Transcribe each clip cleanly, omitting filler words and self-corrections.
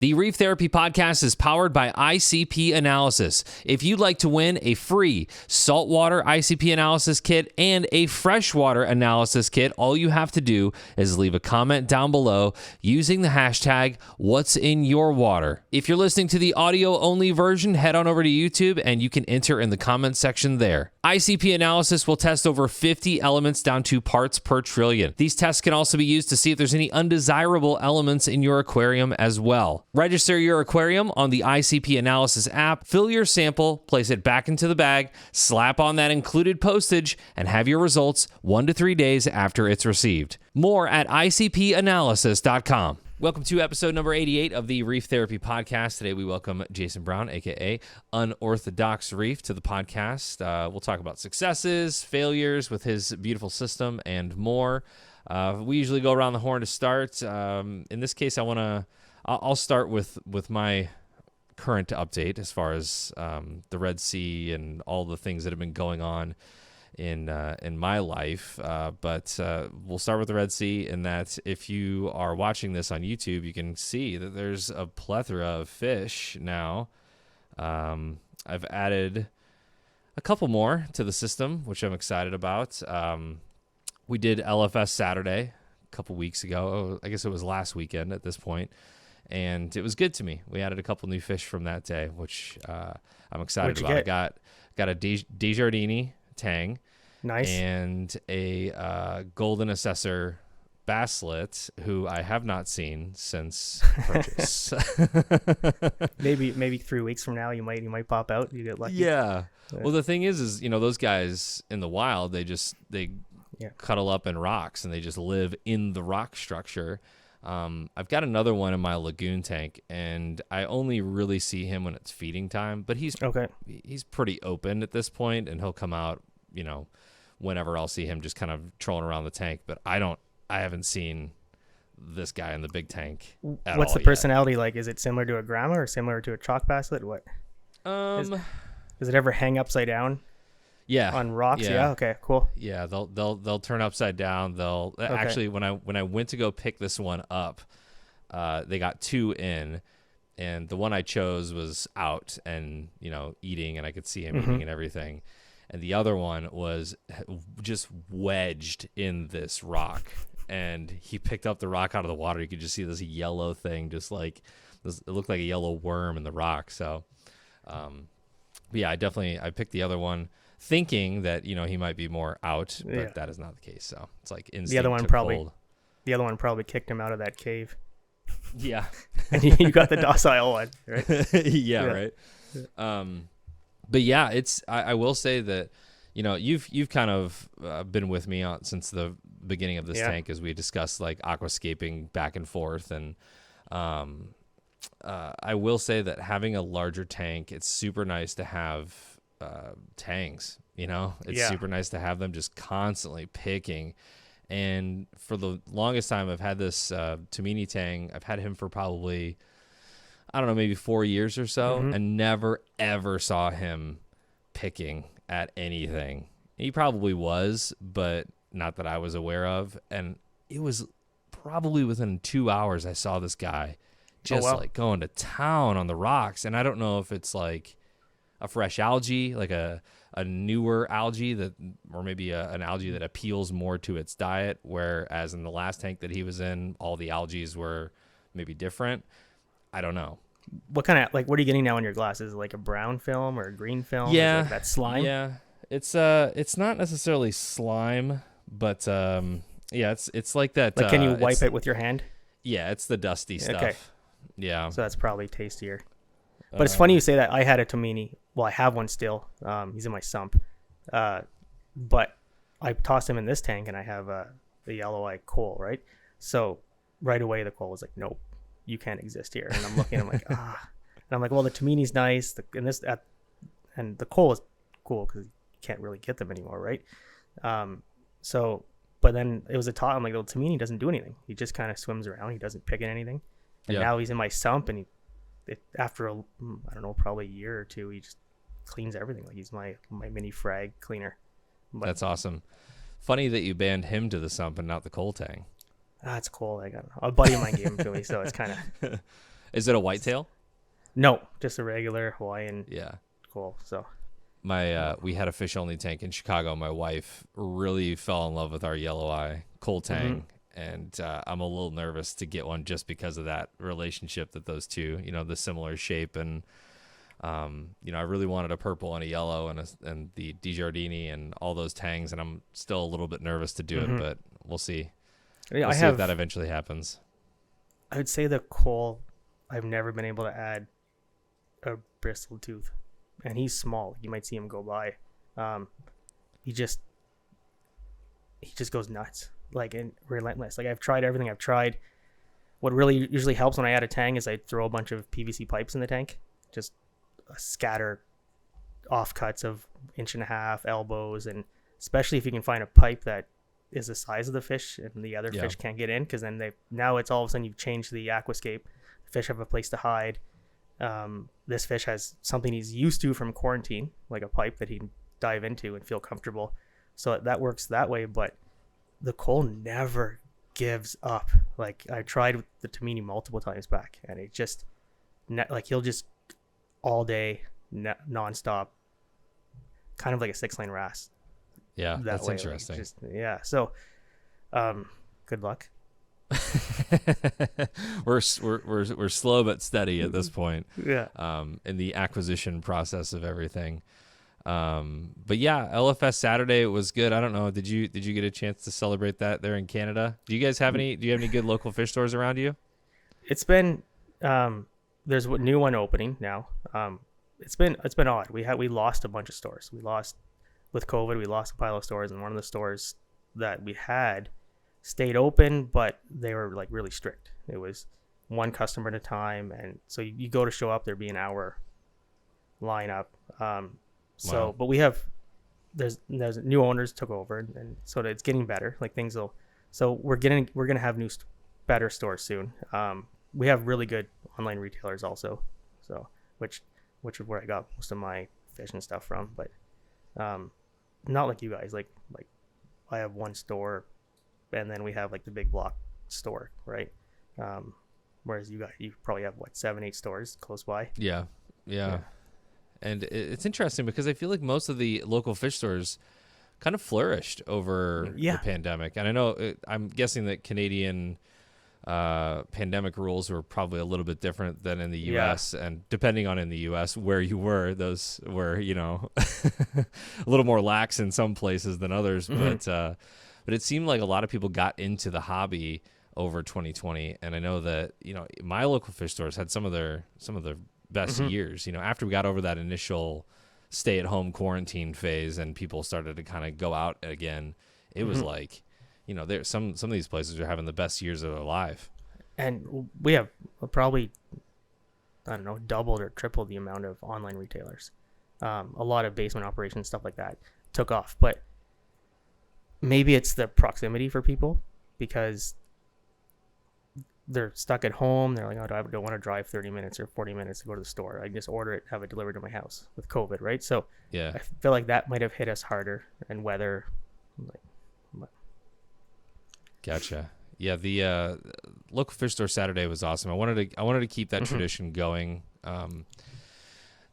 The Reef Therapy Podcast is powered by ICP Analysis. If you'd like to win a free saltwater ICP analysis kit and a freshwater analysis kit, all you have to do is leave a comment down below using the hashtag What's in Your Water. If you're listening to the audio-only version, head on over to YouTube and you can enter in the comment section there. ICP Analysis will test over 50 elements down to parts per trillion. These tests can also be used to see if there's any undesirable elements in your aquarium as well. Register your aquarium on the ICP Analysis app, fill your sample, place it back into the bag, slap on that included postage, and have your results 1 to 3 days after it's received. More at icpanalysis.com. Welcome to episode number 88 of the Reef Therapy Podcast. Today we welcome Jason Brown, aka Unorthodox Reef, to the podcast. We'll talk about successes, failures with his beautiful system, and more. We usually go around the horn to start. In this case, I'll start with my current update as far as the Red Sea and all the things that have been going on in my life. But we'll start with the Red Sea, in that if you are watching this on YouTube, you can see that there's a plethora of fish now. I've added a couple more to the system, which I'm excited about. We did LFS Saturday a couple weeks ago. I guess it was last weekend at this point. And it was good to me. We added a couple new fish from that day, which I'm excited about. I got a Desjardins tang, nice, and a golden assessor basslet, who I have not seen since purchase. maybe 3 weeks from now you might pop out. You get lucky. Yeah. Well, the thing is those guys in the wild, they cuddle up in rocks and they just live in the rock structure. I've got another one in my lagoon tank, and I only really see him when it's feeding time, but he's pretty open at this point, and he'll come out, whenever I'll see him just kind of trolling around the tank. But I haven't seen this guy in the big tank at all. What's the personality like? Is it similar to a grandma or similar to a chalk basslet? What? Does it ever hang upside down? Yeah. On rocks? Yeah. Okay, cool. Yeah, they'll turn upside down. Actually, when I went to go pick this one up, they got two in, and the one I chose was out and, eating, and I could see him eating and everything. And the other one was just wedged in this rock, and he picked up the rock out of the water. You could just see this yellow thing, just like this, it looked like a yellow worm in the rock. So, yeah, I picked the other one, thinking that he might be more out, but that is not the case. So it's like instinct. The other one probably kicked him out of that cave. Yeah, and you got the docile one, right? yeah, right. But yeah, I will say that you've kind of been with me since the beginning of this tank, as we discussed like aquascaping back and forth, and I will say that having a larger tank, it's super nice to have tangs. It's super nice to have them just constantly picking. And for the longest time, I've had this Tamini tang. I've had him for probably, I don't know, maybe 4 years or so, and never ever saw him picking at anything. He probably was, but not that I was aware of. And it was probably within 2 hours I saw this guy just like going to town on the rocks. And I don't know if it's like a fresh algae, like a newer algae or maybe an algae that appeals more to its diet, whereas in the last tank that he was in, all the algae were maybe different. I don't know. What kind of, what are you getting now in your glass? Is it like a brown film or a green film? Yeah. Is it that slime? Yeah. It's not necessarily slime, but it's like that. Like, can you wipe it with your hand? Yeah, it's the dusty stuff. Okay. Yeah. So that's probably tastier. But it's funny you say that. I had a Tamini. Well, I have one still. He's in my sump. But I tossed him in this tank, and I have the yellow-eyed coal, right? So right away the coal was like, nope, you can't exist here. And I'm looking, I'm like, And I'm like, well, the Tamini's nice, and the coal is cool because you can't really get them anymore, right? But then it was a talk. I'm like, well, Tamini doesn't do anything. He just kind of swims around. He doesn't pick at anything. And now he's in my sump, and after I don't know, probably a year or two, he just cleans everything. Like, he's my mini frag cleaner. But that's awesome. Funny that you banned him to the sump and not the coal tang. It's cool. A buddy of mine gave him to me, so it's kind of. Is it a whitetail? No, just a regular Hawaiian Yeah. cool. So We had a fish only tank in Chicago. My wife really fell in love with our yellow eye coal tang, and I'm a little nervous to get one just because of that relationship that those two, the similar shape, and I really wanted a purple and a yellow and the DiGiardini and all those tangs, and I'm still a little bit nervous to do it, but we'll see. Yeah, We'll see if that eventually happens. I would say the coal, I've never been able to add a bristle tooth, and he's small. You might see him go by. He just goes nuts, like, and relentless. Like, I've tried everything. I've tried. What really usually helps when I add a tang is I throw a bunch of PVC pipes in the tank, just scatter offcuts of 1.5 inch elbows, and especially if you can find a pipe that is the size of the fish and the other fish can't get in, because then now it's all of a sudden you've changed the aquascape. The fish have a place to hide. This fish has something he's used to from quarantine, like a pipe that he can dive into and feel comfortable. So that works that way, but the coal never gives up. Like, I tried with the Tamini multiple times back, and it just like he'll just all day nonstop, kind of like a 6-lane wrasse. Yeah, that's way. Interesting. Like, so good luck. we're slow but steady at this point. Yeah. In the acquisition process of everything. But yeah, LFS Saturday, it was good. I don't know. Did you get a chance to celebrate that there in Canada? Do you have any good local fish stores around you? It's been there's a new one opening now. It's been odd. We lost a bunch of stores. We lost with COVID. We lost a pile of stores, and one of the stores that we had stayed open, but they were like really strict. It was one customer at a time, and so you go to show up, there'd be an hour lineup. Wow. But there's new owners took over, and so it's getting better. Like, things will. So we're gonna have better stores soon. We have really good online retailers also, so which is where I got most of my fish and stuff from. But not like you guys. Like I have one store, and then we have like the big block store, right? Whereas you probably have 7-8 stores close by. Yeah. And it's interesting because I feel like most of the local fish stores kind of flourished over the pandemic. And I know I'm guessing that Canadian pandemic rules were probably a little bit different than in the U.S. And depending on in the U.S. where you were, those were, a little more lax in some places than others. Mm-hmm. But it seemed like a lot of people got into the hobby over 2020. And I know that, my local fish stores had some of their best years, after we got over that initial stay-at-home quarantine phase and people started to kind of go out again. It was like, there some of these places are having the best years of their life. And we have probably, I don't know, doubled or tripled the amount of online retailers. A lot of basement operations, stuff like that, took off. But maybe it's the proximity for people, because they're stuck at home. They're like, oh, I don't want to drive 30 minutes or 40 minutes to go to the store. I can just order it, have it delivered to my house with COVID, right? So yeah, I feel like that might have hit us harder, and weather. Gotcha. Yeah, the local fish store Saturday was awesome. I wanted to keep that tradition going.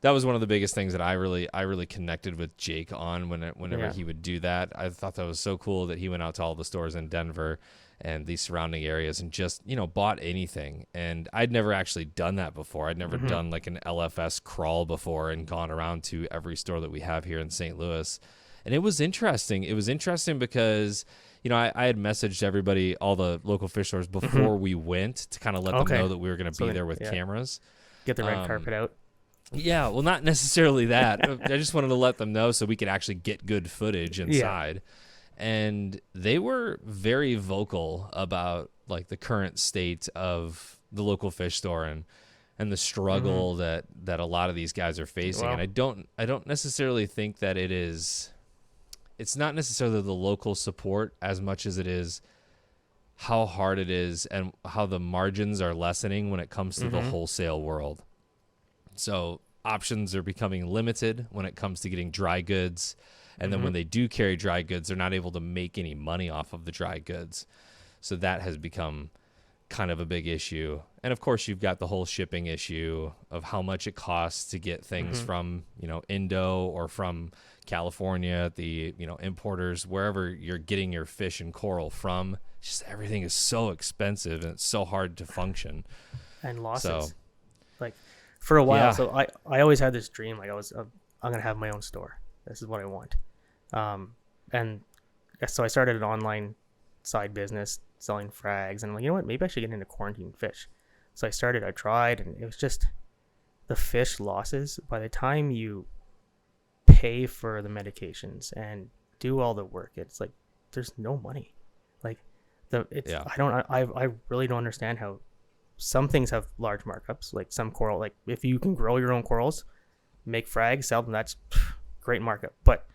That was one of the biggest things that I really connected with Jake on whenever he would do that. I thought that was so cool that he went out to all the stores in Denver and the surrounding areas and just, bought anything. And I'd never actually done that before. I'd never done like an LFS crawl before and gone around to every store that we have here in St. Louis. And it was interesting. It was interesting because, I had messaged everybody, all the local fish stores before we went, to kind of let them know that we were going to be there with cameras. Get the red carpet out. Yeah, well, not necessarily that. I just wanted to let them know so we could actually get good footage inside. And they were very vocal about like the current state of the local fish store and the struggle that a lot of these guys are facing. Wow. And I don't necessarily think that it's not necessarily the local support as much as it is how hard it is and how the margins are lessening when it comes to the wholesale world. So options are becoming limited when it comes to getting dry goods. And then when they do carry dry goods, they're not able to make any money off of the dry goods. So that has become kind of a big issue. And of course, you've got the whole shipping issue of how much it costs to get things from, Indo or from California, the, importers, wherever you're getting your fish and coral from. Just everything is so expensive and it's so hard to function. And losses. So, like for a while. Yeah. So I always had this dream. Like I'm going to have my own store. This is what I want. And so I started an online side business selling frags, and I'm like, you know what, maybe I should get into quarantine fish. So I tried, and it was just the fish losses. By the time you pay for the medications and do all the work, it's like there's no money. Like I really don't understand how some things have large markups, like some coral, like if you can grow your own corals, make frags, sell them, that's great markup. But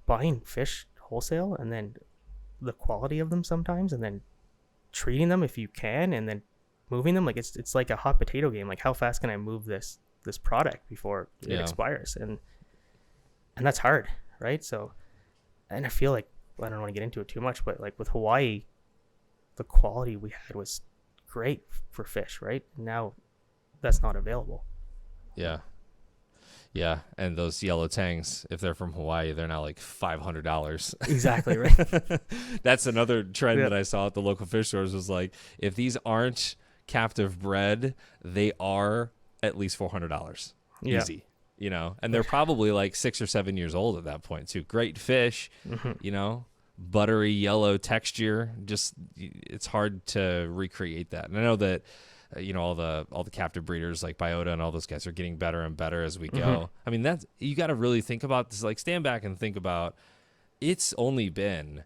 buying fish wholesale and then the quality of them sometimes, and then treating them if you can, and then moving them, like it's like a hot potato game. Like how fast can I move this product before it expires? And that's hard, right? So, and I feel like, I don't want to get into it too much, but like with Hawaii, the quality we had was great for fish, right? Now that's not available. Yeah, and those yellow tangs, if they're from Hawaii, they're now like $500. Exactly, right? That's another trend that I saw at the local fish stores, was like, if these aren't captive bred, they are at least $400. Easy, and they're probably like 6 or 7 years old at that point too. Great fish, buttery yellow texture. Just, it's hard to recreate that. And I know that all the captive breeders like Biota and all those guys are getting better and better as we go. I mean, that's, you got to really think about this, like stand back and think about, it's only been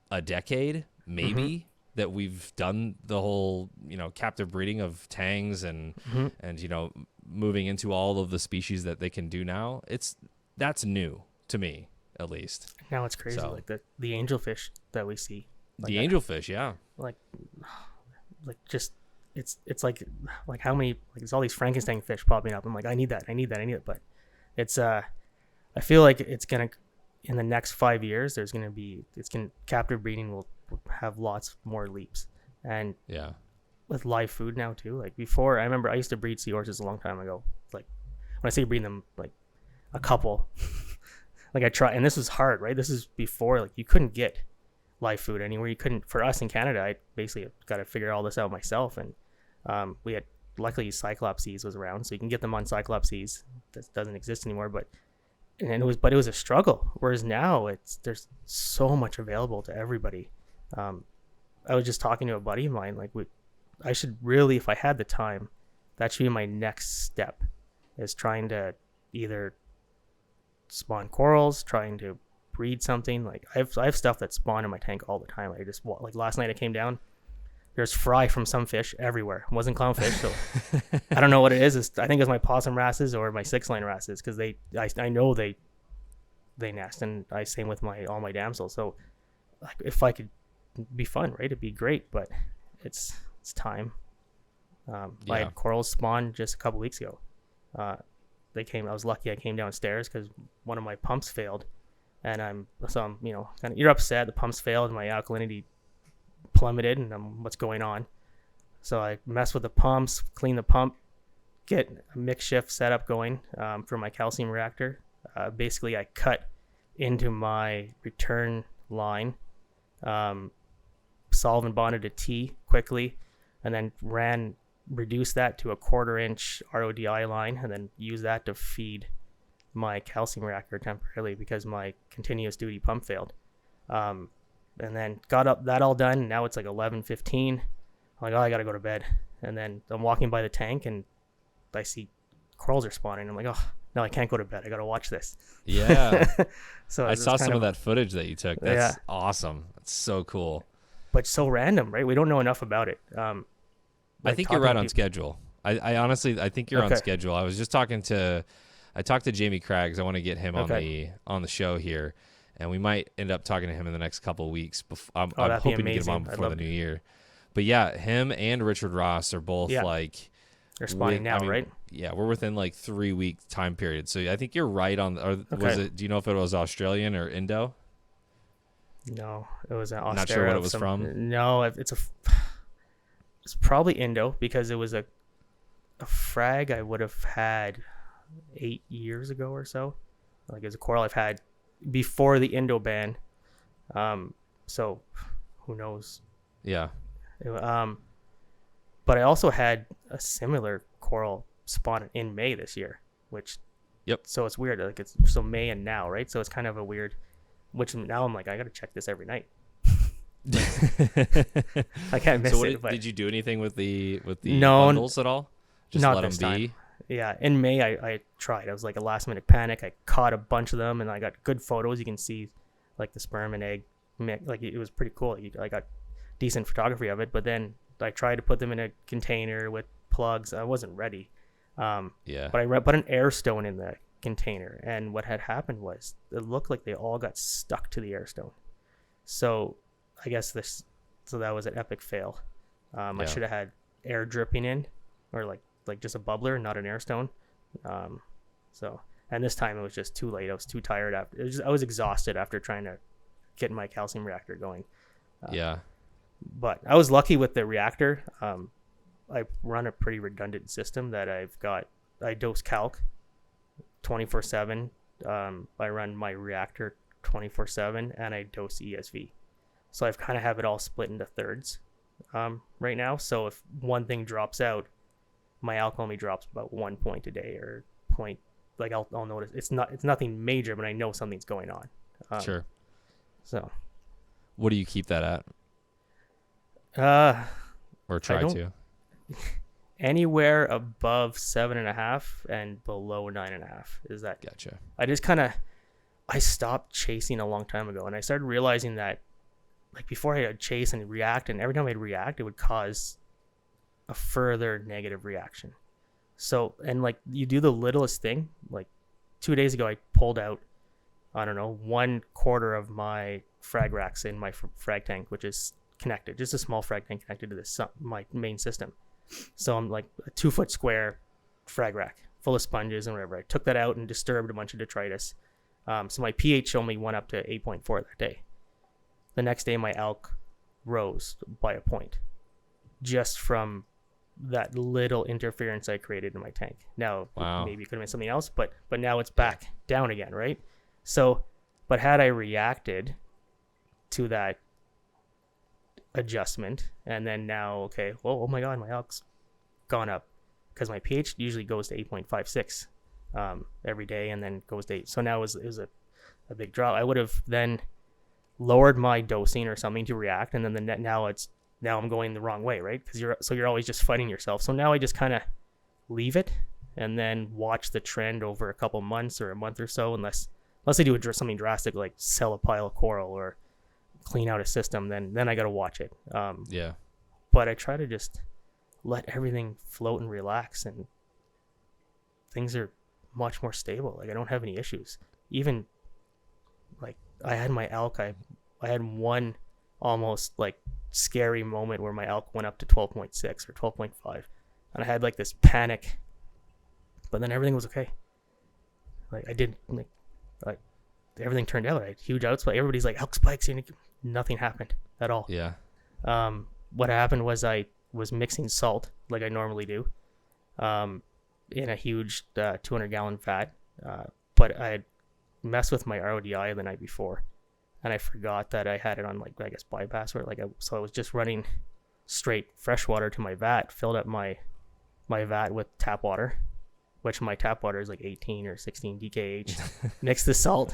a decade maybe that we've done the whole, captive breeding of tangs and moving into all of the species that they can do now. That's new to me, at least. Now it's crazy. So, like the angelfish that we see. Like the angelfish, yeah. Like just, it's like how many, like there's all these Frankenstein fish popping up. I'm like, I need that. But it's I feel like it's gonna, in the next 5 years, captive breeding will have lots more leaps. And with live food now too. Like before, I remember I used to breed seahorses a long time ago. Like when I say breeding them, like a couple. Like I try, and this was hard, right? This is before, like you couldn't get live food anywhere. You couldn't, for us in Canada, I basically got to figure all this out myself. And we had, luckily Cyclops seas was around, so you can get them on Cyclops seas. That doesn't exist anymore, but it was a struggle. Whereas now there's so much available to everybody. I was just talking to a buddy of mine, like I should really, if I had the time, that should be my next step, is trying to either spawn corals, trying to breed something. Like I have stuff that spawn in my tank all the time. I just, like last night I came down, there's fry from some fish everywhere. It wasn't clownfish, so I don't know what it is. I think it's my possum wrasses or my 6-line wrasses, because I know they nest, and I same with all my damsels. So like if I could, be fun, right? It'd be great, but it's time. I had corals spawn just a couple weeks ago. I was lucky I came downstairs because one of my pumps failed, and I'm you're upset. The pumps failed, and my alkalinity plummeted, and what's going on? So I mess with the pumps, clean the pump, get a mix shift setup going for my calcium reactor. Basically, I cut into my return line, solvent bonded a T quickly, and then reduced that to a 1/4 inch RODI line, and then use that to feed my calcium reactor temporarily because my continuous duty pump failed. And then got that all done. And now it's like 11:15. I'm like, oh, I gotta go to bed. And then I'm walking by the tank and I see corals are spawning. I'm like, oh no, I can't go to bed. I gotta watch this. Yeah. So I saw some of that footage that you took. That's awesome. That's so cool. But so random, right? We don't know enough about it. I think you're right on schedule. I honestly, I think you're on schedule. I was just I talked to Jamie Craggs. I want to get him on the show here, and we might end up talking to him in the next couple of weeks. I'm hoping to get him on before the new year. But yeah, him and Richard Ross are both like, they're spawning now, right? Yeah, we're within like 3-week time period. So I think you're right on. Was it? Do you know if it was Australian or Indo? No, it was an Australia. Not sure what it was from? No, it's probably Indo, because it was a frag I would have had 8 years ago or so. Like, it's a coral I've had before the Indo ban. So who knows? Yeah. But I also had a similar coral spawn in May this year, which, Yep. so it's weird. Like, it's so May and now, right? So it's kind of a weird, which now I'm like, I got to check this every night. I can't miss it. But did you do anything with the No, bundles at all? Just not let this them be? time. Yeah, in May I tried. I was like a last minute panic. I caught a bunch of them and I got good photos. You can see like the sperm and egg mix. Like, it was pretty cool. I got decent photography of it, but then I tried to put them in a container with plugs. I wasn't ready. Yeah. But I put an air stone in the container, and what had happened was it looked like they all got stuck to the air stone. So I guess that was an epic fail. I should have had air dripping in, or like just a bubbler, not an air stone. And this time it was just too late. I was too tired I was exhausted after trying to get my calcium reactor going. Yeah. But I was lucky with the reactor. I run a pretty redundant system that I dose calc 24/7. I run my reactor 24/7, and I dose ESV. So I've kind of have it all split into thirds right now. So if one thing drops out, my alk only drops about 1 point a day, or point. Like, I'll notice it's nothing major, but I know something's going on. Sure. So what do you keep that at? Or try to? Anywhere above 7.5 and below 9.5 is that. Gotcha. I stopped chasing a long time ago, and I started realizing that, like, before I'd chase and react, and every time I'd react, it would cause a further negative reaction. So, and like, you do the littlest thing. Like 2 days ago, I pulled out, I don't know, 1/4 of my frag racks in my frag tank, which is connected, just a small frag tank connected to my main system. So I'm like a 2-foot square frag rack full of sponges and whatever. I took that out and disturbed a bunch of detritus. So my pH only went up to 8.4 that day. The next day, my alk rose by a point, just from that little interference I created in my tank. Now, maybe it could have been something else, but now it's back down again, right? So, but had I reacted to that adjustment, and then now, okay, well, oh my God, my alk's gone up, because my pH usually goes to 8.56 every day, and then goes to 8. So now it was a big drop. I would have then lowered my dosing or something to react, and then now I'm going the wrong way, right? Because you're always just fighting yourself. So now I just kind of leave it and then watch the trend over a couple months or a month or so, unless I do something drastic like sell a pile of coral or clean out a system, then I got to watch it. Yeah. But I try to just let everything float and relax, and things are much more stable. Like, I don't have any issues. Even like, I had my alk, I had one almost like scary moment where my alk went up to 12.6 or 12.5, and I had like this panic, but then everything was okay. Like, I did like everything turned out. I had huge outspike. Everybody's like, alk spikes, and nothing happened at all. Yeah. What happened was I was mixing salt like I normally do, in a huge 200-gallon vat, but I had messed with my RODI the night before, and I forgot that I had it on, like, I guess bypass, or so I was just running straight fresh water to my vat, filled up my vat with tap water, which my tap water is like 18 or 16 DKH, mixed the salt,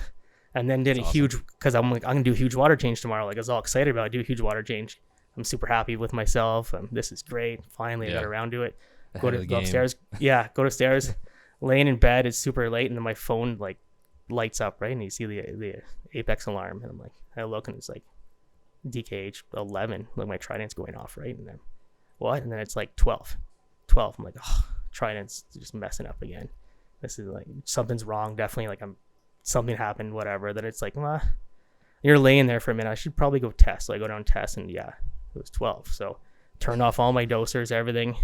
and then did huge, because I'm like, I'm gonna do a huge water change tomorrow. Like, I was all excited about it. Do a huge water change. I'm super happy with myself. This is great. Finally, I got around to it. Go upstairs. Yeah, go upstairs. Laying in bed, it's super late, and then my phone like lights up, right? And you see the apex alarm, and I'm like, I look, and it's like DKH 11. Like, my Trident's going off, right? And then what? And then it's like 12. I'm like, oh, Trident's just messing up again. This is like, something's wrong. Definitely, like, something happened, whatever. Then it's like, you're laying there for a minute. I should probably go test. So I go down and test, and yeah, it was 12. So turned off all my dosers, everything,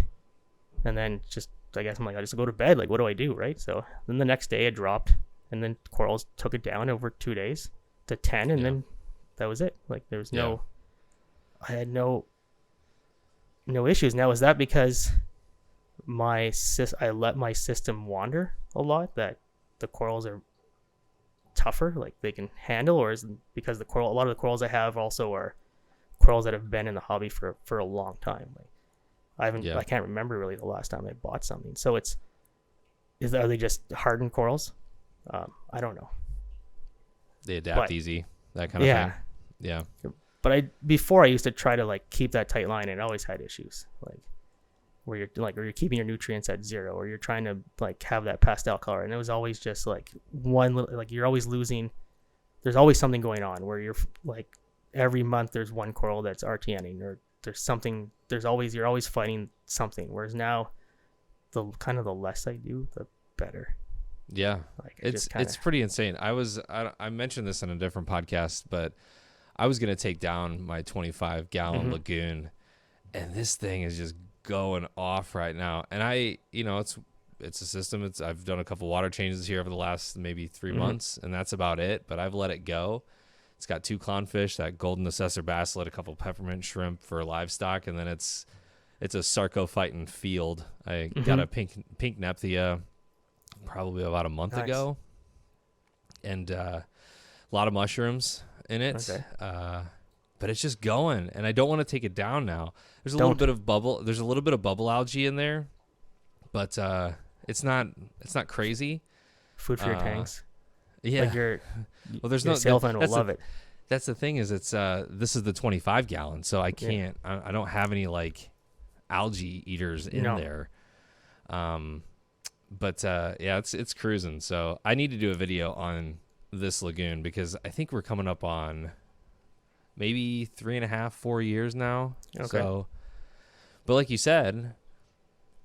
and then just, I guess I'm like, I just go to bed. Like, what do I do, right? So then the next day it dropped, and then corals took it down over 2 days to 10, and then that was it. Like there was I had no issues. Now, is that because I let my system wander a lot, that the corals are tougher, like they can handle, or is it because a lot of the corals I have also are corals that have been in the hobby for a long time? Like I can't remember really the last time I bought something. So are they just hardened corals? I don't know. They adapt easy, that kind of thing. Yeah. But before I used to try to like keep that tight line, and I always had issues like where you're keeping your nutrients at 0, or you're trying to like have that pastel color, and it was always just like you're always losing. There's always something going on where you're like every month there's one coral that's RTNing, or there's something. You're always fighting something. Whereas now, the less I do, the better. Yeah, like it's pretty insane. I mentioned this in a different podcast, but I was gonna take down my 25-gallon lagoon, and this thing is just going off right now. And it's a system. I've done a couple water changes here over the last maybe 3 months, and that's about it. But I've let it go. It's got 2 clownfish, that golden assessor basslet, a couple peppermint shrimp for livestock, and then it's a sarcophyton field. I got a pink Nephthia probably about a month ago, and a lot of mushrooms in it. Okay. But it's just going, and I don't want to take it down now. There's a little bit of bubble algae in there, but it's not crazy. Food for your tanks. Yeah. Like your salesman will love it. That's the thing, is this is the 25-gallon, so I can't. I don't have any like algae eaters in there. But it's cruising. So I need to do a video on this lagoon, because I think we're coming up on maybe 3.5, 4 years now. Okay. So, but like you said,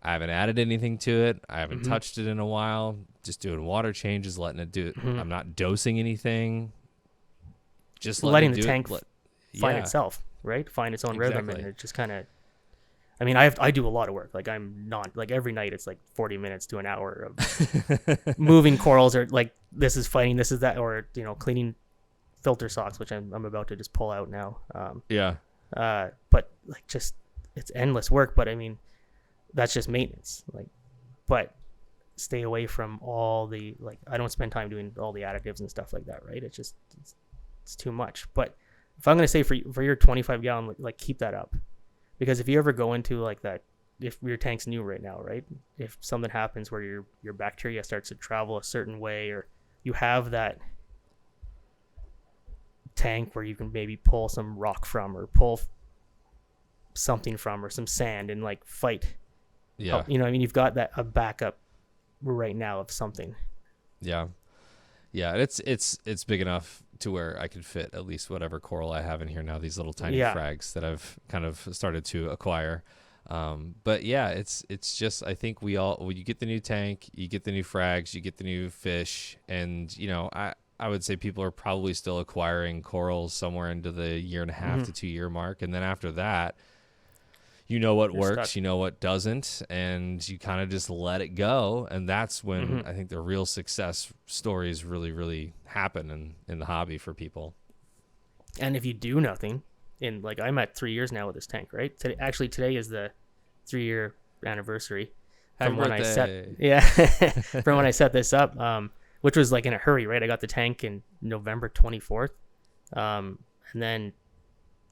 I haven't added anything to it. I haven't touched it in a while. Just doing water changes, letting it do it. I'm not dosing anything. Just letting the tank find itself, right? Find its own rhythm, and it just kind of. I mean, I do a lot of work. Like I'm not like every night. It's like 40 minutes to an hour of moving corals, or like this is fighting, this is that, or cleaning filter socks, which I'm about to just pull out now. But like just it's endless work. But I mean, that's just maintenance. Like, but stay away from all the I don't spend time doing all the additives and stuff like that. Right? It's just it's too much. But if I'm gonna say for your 25-gallon, like keep that up. Because if you ever go into like that, if your tank's new right now, right? If something happens where your bacteria starts to travel a certain way, or you have that tank where you can maybe pull some rock from, or pull something from, or some sand, and like fight. Yeah. You've got a backup right now of something. Yeah. Yeah. It's big enough to where I could fit at least whatever coral I have in here now, these little tiny frags that I've kind of started to acquire. But yeah, it's just, I think when you get the new tank, you get the new frags, you get the new fish, and I would say people are probably still acquiring corals somewhere into the 1.5 to 2 year mark. And then after that, what works, what doesn't, and you kind of just let it go. And that's when I think the real success stories really, really happen in the hobby for people. And if you do nothing, I'm at 3 years now with this tank, right? Today is the 3-year anniversary from when I set this up, which was like in a hurry, right? I got the tank in November 24th, and then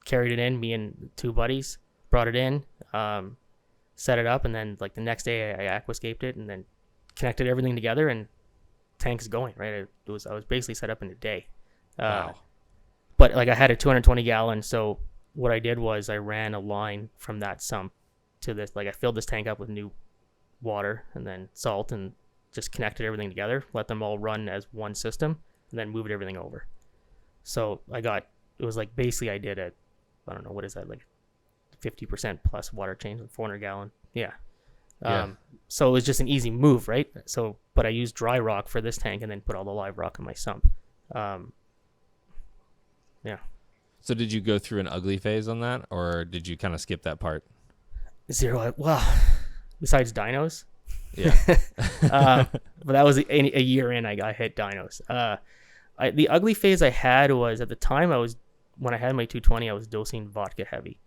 carried it in, me and 2 buddies. Brought it in, set it up, and then like the next day I aquascaped it, and then connected everything together, and tank's going, right? I was basically set up in a day. Wow. But like I had a 220-gallon, so what I did was I ran a line from that sump to this. Like I filled this tank up with new water and then salt, and just connected everything together, let them all run as one system, and then moved everything over. So it was like basically I did I don't know, what is that, like 50% plus water change, 400-gallon. Yeah. So it was just an easy move, right? So, but I used dry rock for this tank, and then put all the live rock in my sump. Yeah. So did you go through an ugly phase on that, or did you kind of skip that part? Zero. Well, besides dinos. Yeah. But that was a year in, I hit dinos. The ugly phase I had was, at the time I was when I had my 220, I was dosing vodka heavy.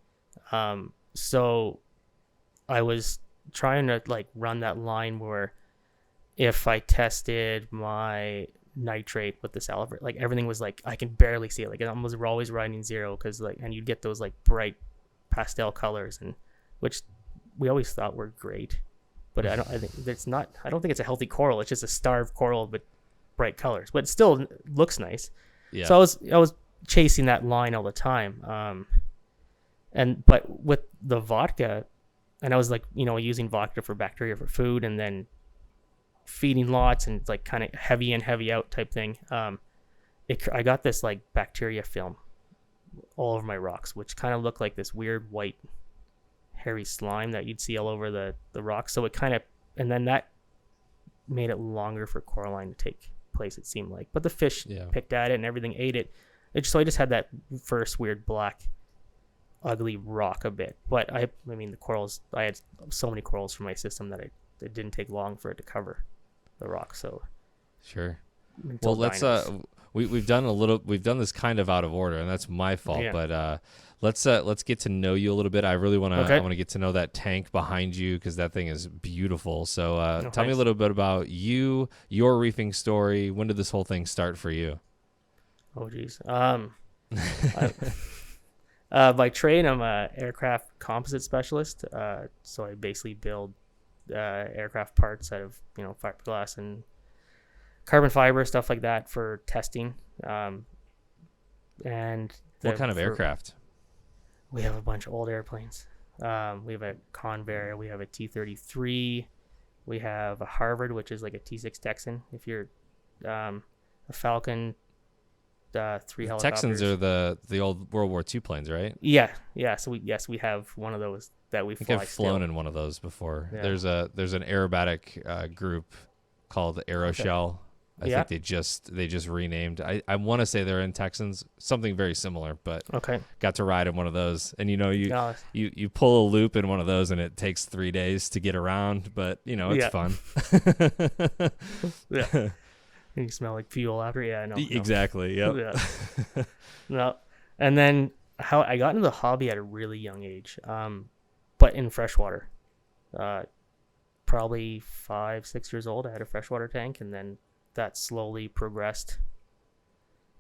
So I was trying to like run that line where if I tested my nitrate with the salivary, like everything was like I can barely see it. Like I was always riding zero because like, and you'd get those like bright pastel colors, and which we always thought were great, but I think it's not. I don't think it's a healthy coral. It's just a starved coral with bright colors, but it still looks nice. Yeah. So I was chasing that line all the time. But with the vodka, and I was like, using vodka for bacteria for food, and then feeding lots, and it's like kind of heavy in, heavy out type thing. I got this like bacteria film all over my rocks, which kind of looked like this weird white hairy slime that you'd see all over the rocks. So it kind of, and then that made it longer for coralline to take place, it seemed like. But the fish picked at it and everything ate it. So I just had that first weird black ugly rock a bit. But I mean the corals, I had so many corals from my system that it didn't take long for it to cover the rock. So sure. Well, let's we've done this kind of out of order, and that's my fault. Yeah. But let's get to know you a little bit. I really want to I want to get to know that tank behind you, because that thing is beautiful. So tell me a little bit about you, your reefing story. When did this whole thing start for you? Oh geez. By trade, I'm a aircraft composite specialist. So I basically build aircraft parts out of fiberglass and carbon fiber, stuff like that for testing. And what kind of aircraft? We have a bunch of old airplanes. We have a Convair, we have a T-33, we have a Harvard, which is like a T-6 Texan. If you're a Falcon, 3 helicopters. Texans are the old World War II planes, right? Yeah. So we have one of those that we fly. I've flown in one of those before. Yeah. There's an aerobatic group called Aeroshell. I think they just renamed. I want to say they're in Texans, something very similar, but got to ride in one of those. And you pull a loop in one of those, and it takes 3 days to get around, but it's fun. Yeah. You smell like fuel after. Yeah, no. Exactly. Yep. Yeah. No. And then how I got into the hobby at a really young age, but in freshwater. Probably 5-6 years old, I had a freshwater tank, and then that slowly progressed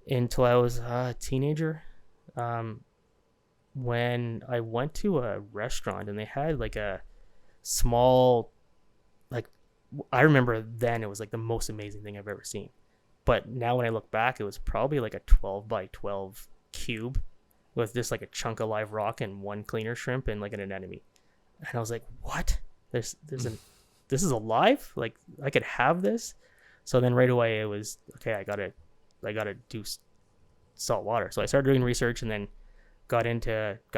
until I was a teenager. When I went to a restaurant and they had like a small, like, I remember then it was like the most amazing thing I've ever seen. But now when I look back, it was probably like a 12 by 12 cube with just like a chunk of live rock and one cleaner shrimp and like an anemone. And I was like, what? This is alive? Like I could have this? So then right away it was, okay, I gotta do salt water. So I started doing research, and then got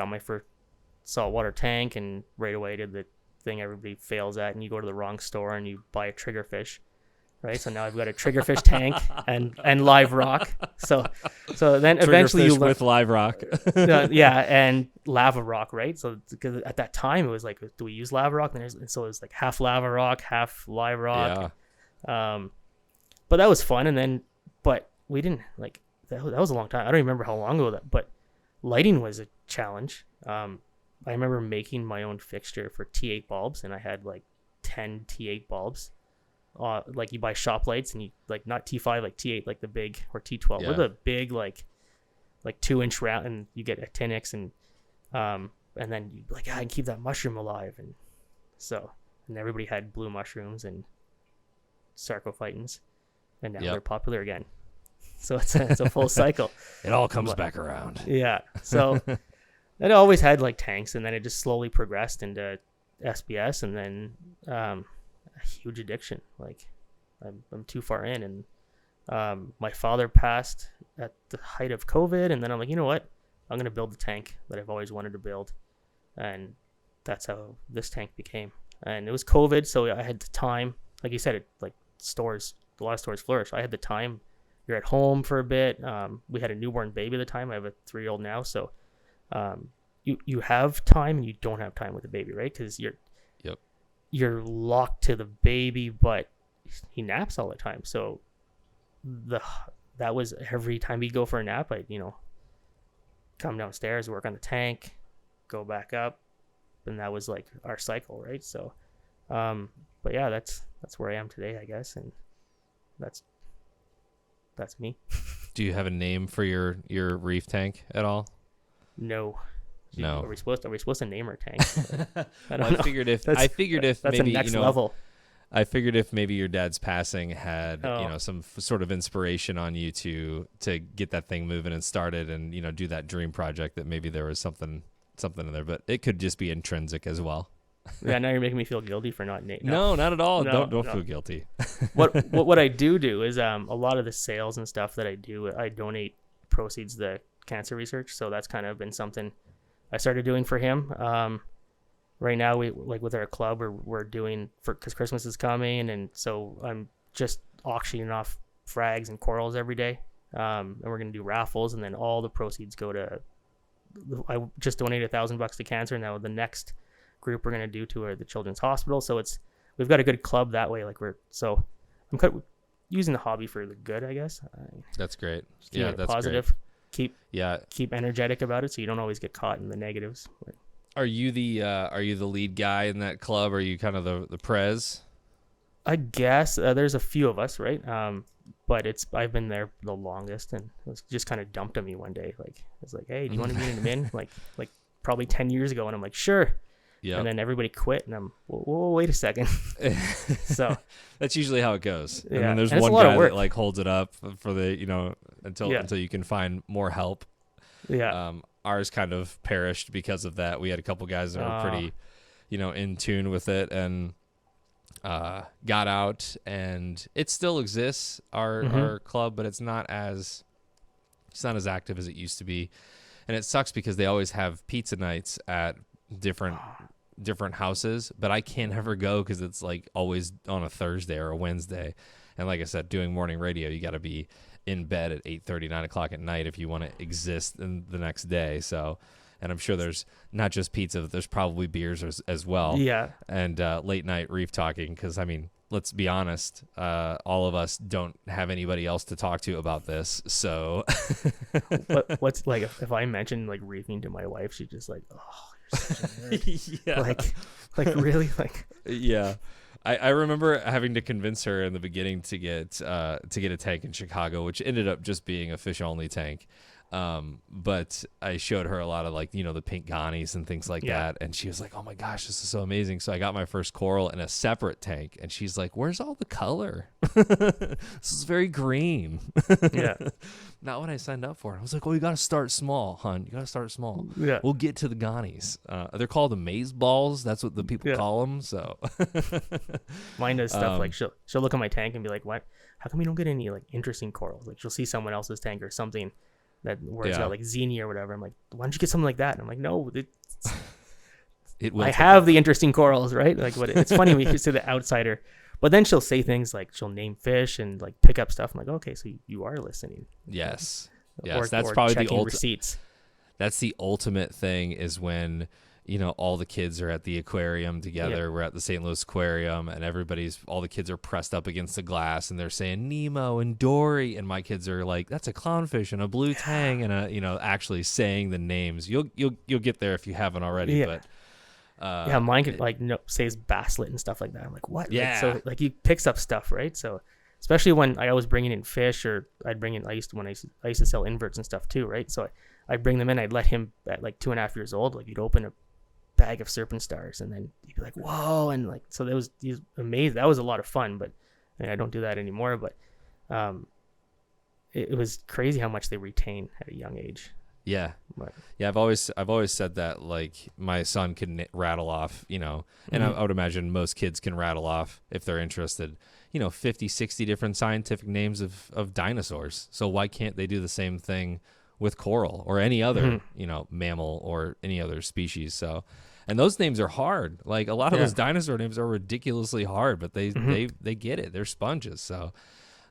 my first saltwater tank, and right away did the thing everybody fails at, and you go to the wrong store and you buy a triggerfish, right? So now I've got a triggerfish tank and live rock. So then eventually you learn with live rock. And lava rock, right? So because at that time it was like, do we use lava rock? And so it was like half lava rock, half live rock. Yeah. But that was fun. But we didn't like that was a long time. I don't remember how long ago that, but lighting was a challenge. I remember making my own fixture for T8 bulbs, and I had like 10 T8 bulbs. Like you buy shop lights, and you like not T5, like T8, like the big, or T12. Yeah. We're the big like 2-inch round, and you get a 10x, and then you like, I can keep that mushroom alive, and everybody had blue mushrooms and sarcophytans, and now they're popular again. So it's a full cycle. It all comes back around. Yeah. So it always had like tanks, and then it just slowly progressed into SPS, and then a huge addiction. Like I'm too far in, and my father passed at the height of COVID, and then I'm like, you know what? I'm gonna build the tank that I've always wanted to build, and that's how this tank became. And it was COVID, so I had the time. Like you said, a lot of stores flourish. I had the time. You're at home for a bit. We had a newborn baby at the time. I have a 3-year-old now, so you have time and you don't have time with the baby, right? Because you're locked to the baby, but he naps all the time. So that was every time he'd go for a nap, come downstairs, work on the tank, go back up, and that was like our cycle, right? So, but yeah, that's where I am today, I guess, and that's me. Do you have a name for your reef tank at all? No. No. Are we supposed to name our tank? I don't Well, know. I figured if That's maybe a next level. I figured if maybe your dad's passing had Oh. some sort of inspiration on you to get that thing moving and started and do that dream project, that maybe there was something in there, but it could just be intrinsic as well. Yeah, now you're making me feel guilty for not naming. No, not at all. No, Don't no. feel guilty. What I do is a lot of the sales and stuff that I do, I donate proceeds to cancer research. So that's kind of been something I started doing for him. Right now, we like with our club, we're doing because Christmas is coming, and so I'm just auctioning off frags and corals every day. And we're gonna do raffles, and then all the proceeds go to. I just donated $1,000 to cancer. Now the next group we're gonna do to the Children's Hospital. So we've got a good club that way. I'm using the hobby for the good, I guess. That's great. Just keep it that's positive. great. Keep energetic about it, so you don't always get caught in the negatives. But Are you the lead guy in that club? Are you kind of the prez? I guess there's a few of us, right? But I've been there the longest, and it was just kind of dumped on me one day. Like it's like, hey, do you want to be in the min? Like probably 10 years ago, and I'm like, sure. Yeah. And then everybody quit, and I'm, whoa, wait a second. So that's usually how it goes. Yeah. And then there's and one guy that like holds it up for the until you can find more help. Yeah. Ours kind of perished because of that. We had a couple guys that were pretty, in tune with it, and got out, and it still exists, our club, but it's not as active as it used to be. And it sucks because they always have pizza nights at different houses, but I can't ever go because it's like always on a Thursday or a Wednesday. And like I said, doing morning radio, you got to be in bed at 8:30, 9 o'clock at night if you want to exist in the next day. So, and I'm sure there's not just pizza, but there's probably beers as well. Yeah. And late night reef talking, because I mean, let's be honest, all of us don't have anybody else to talk to about this. So what's like if I mention like reefing to my wife, she's just like, oh, you're such a nerd. Yeah. Like really, like. Yeah. I remember having to convince her in the beginning to get a tank in Chicago, which ended up just being a fish only tank. But I showed her a lot of the pink gonnies and things like that. And she was like, oh my gosh, this is so amazing. So I got my first coral in a separate tank, and she's like, where's all the color? This is very green. Yeah. Not what I signed up for. I was like, well, you got to start small, hon. You got to start small. Yeah. We'll get to the gonnies. They're called amaze balls. That's what the people call them. So mine does stuff like she'll look at my tank and be like, what? How come you don't get any like interesting corals? Like she'll see someone else's tank or something where it's got like Xenia or whatever. I'm like, why don't you get something like that? And I'm like, no, I have the interesting corals, right? Like it's funny when you see the outsider, but then she'll say things like she'll name fish and like pick up stuff. I'm like, okay, so you are listening. Yes. Yes. That's probably the receipts. That's the ultimate thing, is when all the kids are at the aquarium together. We're at the St. Louis Aquarium, and all the kids are pressed up against the glass, and they're saying Nemo and Dory, and my kids are like, that's a clownfish and a blue tang, and actually saying the names. You'll get there if you haven't already. But mine could says basslet and stuff like that. I'm like, what? Yeah. So he picks up stuff, right? So especially when I was bringing in fish, or I'd bring in, I used to sell inverts and stuff too, right? So I'd bring them in. I'd let him at like 2.5 years old. Like he'd open a bag of serpent stars, and then he'd be like, whoa, and like, so he's amazed. That was a lot of fun, but I don't do that anymore. But it was crazy how much they retain at a young age. Yeah. But, yeah. I've always said that, like, my son can rattle off, and I would imagine most kids can rattle off, if they're interested, 50, 60 different scientific names of dinosaurs. So why can't they do the same thing with coral or any other, mammal or any other species? So, and those names are hard. Like a lot of those dinosaur names are ridiculously hard, but they get it. They're sponges. So,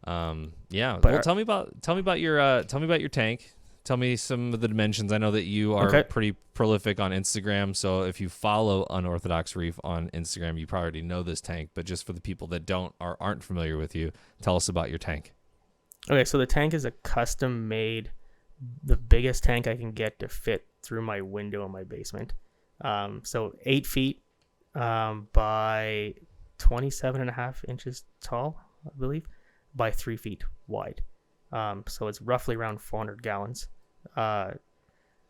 yeah. Well, tell me about your tank. Tell me some of the dimensions. I know that you are pretty prolific on Instagram. So if you follow Unorthodox Reef on Instagram, you probably already know this tank. But just for the people that don't or aren't familiar with you, tell us about your tank. Okay, so the tank is a custom-made the biggest tank I can get to fit through my window in my basement. So 8 feet by 27.5 inches tall, I believe, by 3 feet wide. So it's roughly around 400 gallons.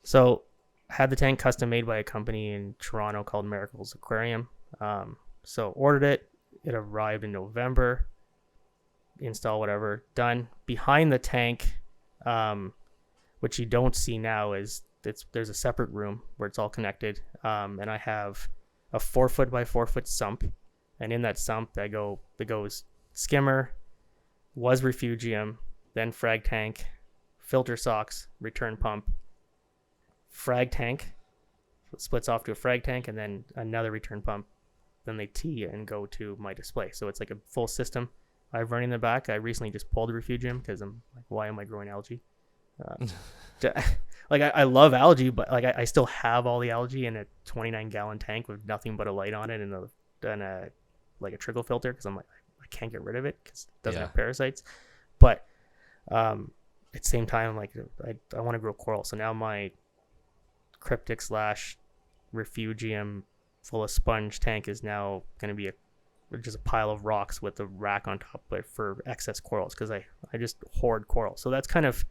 So I had the tank custom made by a company in Toronto called Miracles Aquarium. So ordered it. It arrived in November. Install, whatever, done. Behind the tank, which you don't see now, is there's a separate room where it's all connected. And I have a 4 foot by 4 foot sump. And in that sump, that goes skimmer, was refugium, then frag tank, filter socks, return pump, frag tank, so it splits off to a frag tank, and then another return pump. Then they tee and go to my display. So it's like a full system. I have running in the back. I recently just pulled the refugium because I'm like, why am I growing algae? Like I love algae, but like I still have all the algae in a 29-gallon tank with nothing but a light on it and a like a trickle filter, because I'm like, I can't get rid of it because it doesn't have parasites. But at the same time, like I want to grow coral. So now my cryptic / refugium full of sponge tank is now going to be just a pile of rocks with a rack on top, but for excess corals, because I just hoard coral. So that's kind of,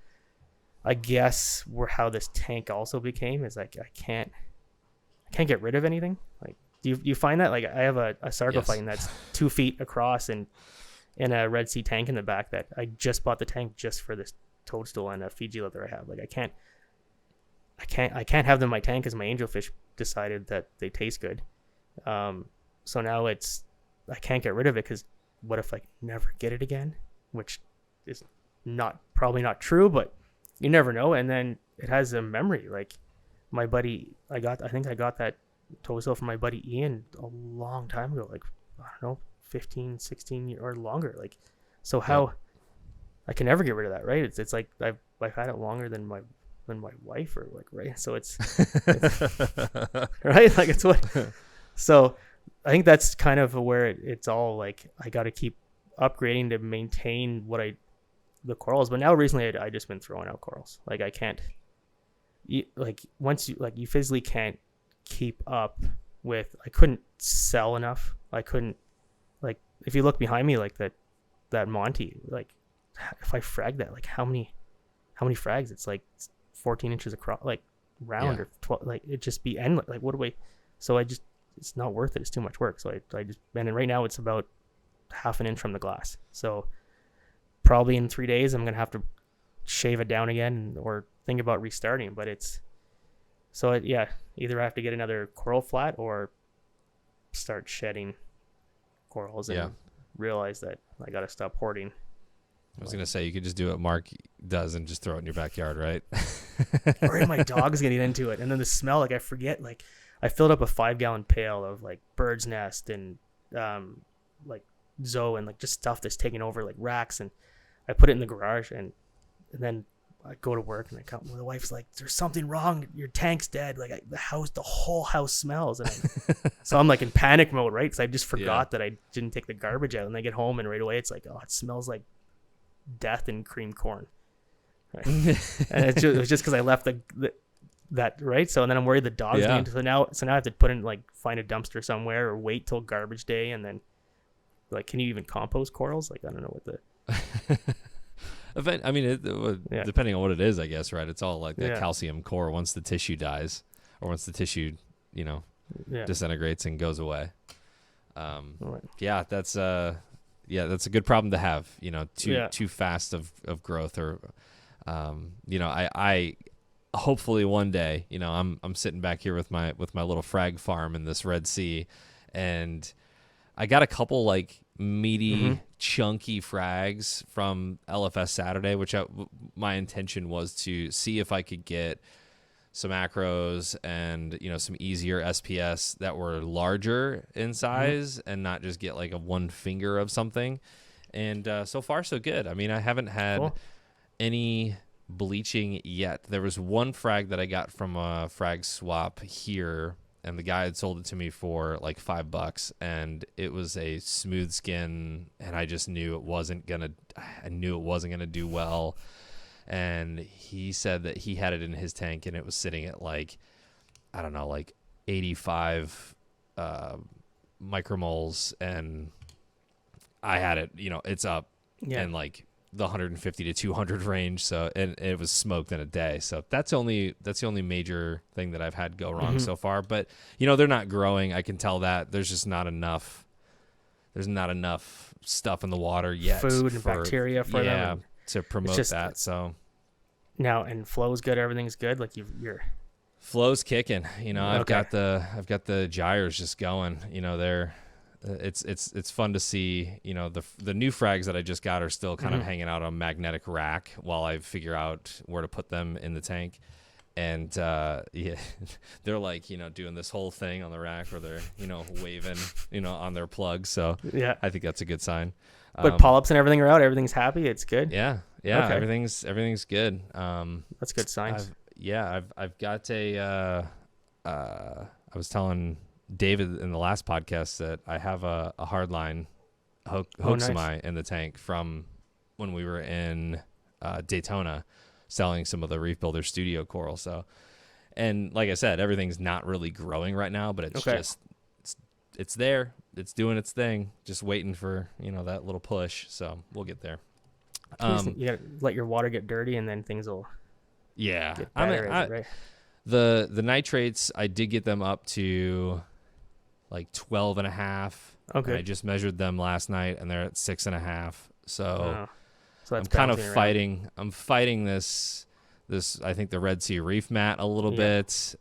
I guess, how this tank also became, is like I can't get rid of anything. Like do you find that? Like I have a sarcophyte that's 2 feet across and in a Red Sea tank in the back that I just bought the tank just for this toadstool and a Fiji leather I have. Like I can't have them in my tank because my angelfish decided that they taste good. So now I can't get rid of it because what if I never get it again? Which is probably not true, but you never know. And then it has a memory. Like my buddy, I think I got that toadstool from my buddy Ian a long time ago, like I don't know, 15, 16 years or longer. Like, so how I can never get rid of that, right? It's like I've had it longer than my wife, or like, right? So it's right, like it's what. So I think that's kind of where it's all like I got to keep upgrading to maintain the corals. But now recently I just been throwing out corals. Like I can't, once you physically can't keep up with. I couldn't sell enough. I couldn't, like, if you look behind me, like that Monty, like if I frag that, like how many frags? It's like 14 inches across, like round, or 12, like it just be endless. Like what do I? So it's not worth it. It's too much work. So I just, and right now it's about half an inch from the glass. So probably in 3 days I'm gonna have to shave it down again or think about restarting. But either I have to get another coral flat or start shedding corals and realize that I gotta stop hoarding. I was gonna say you could just do what Mark does and just throw it in your backyard, right? Or my dog's getting into it, and then the smell, like I forget, like I filled up a 5-gallon pail of like bird's nest and like Zoe and like just stuff that's taking over like racks, and I put it in the garage, and then I go to work and I come. The wife's like, "There's something wrong. Your tank's dead. Like the whole house smells." And so I'm like in panic mode, right? Because I just forgot that I didn't take the garbage out, and I get home and right away it's like, oh, it smells like death and cream corn. Right? And it was just because I left that right. So then I'm worried the dog's going to. So now I have to put in, like, find a dumpster somewhere or wait till garbage day, and then like, can you even compost corals? Like I don't know what the. I mean, depending on what it is, I guess, right? It's all like that calcium core once the tissue dies, or once the tissue, disintegrates and goes away. That's a good problem to have. Too fast of growth, or I hopefully one day, I'm sitting back here with my little frag farm in this Red Sea, and I got a couple like meaty, chunky frags from LFS Saturday, which my intention was to see if I could get some acros and some easier SPS that were larger in size, and not just get like a one finger of something. And so far so good. I mean, I haven't had any bleaching yet. There was one frag that I got from a frag swap here, and the guy had sold it to me for like $5, and it was a smooth skin, and I just knew it wasn't gonna do well. and he said that he had it in his tank and it was sitting at like, I don't know, like 85 micromoles, and I had it, it's up in like the 150 to 200 range. So, and it was smoked in a day. So that's the only major thing that I've had go wrong so far. But they're not growing. I can tell that there's just not enough. There's not enough stuff in the water yet. Food and bacteria for them. To promote that. So now, and flow's good. Everything's good. Like you're flow's kicking. I've got the gyres just going. It's fun to see. The new frags that I just got are still kind of hanging out on a magnetic rack while I figure out where to put them in the tank. And they're like doing this whole thing on the rack where they're waving on their plugs. So yeah, I think that's a good sign. But polyps and everything are out. Everything's happy. It's good. Yeah. Okay. Everything's good. That's good signs. I've got a. I was telling David in the last podcast that I have a hardline hoaxami in the tank from when we were in Daytona selling some of the Reef Builder Studio coral. So, and like I said, everything's not really growing right now, but it's just it's there. It's doing its thing, just waiting for that little push. So we'll get there. You gotta let your water get dirty, and then things will. Yeah, get better, right? The nitrates, I did get them up to like 12.5. Okay. And I just measured them last night, and they're at 6.5. So that's I'm kind of around. fighting. I'm fighting this. I think the Red Sea reef mat a little bit,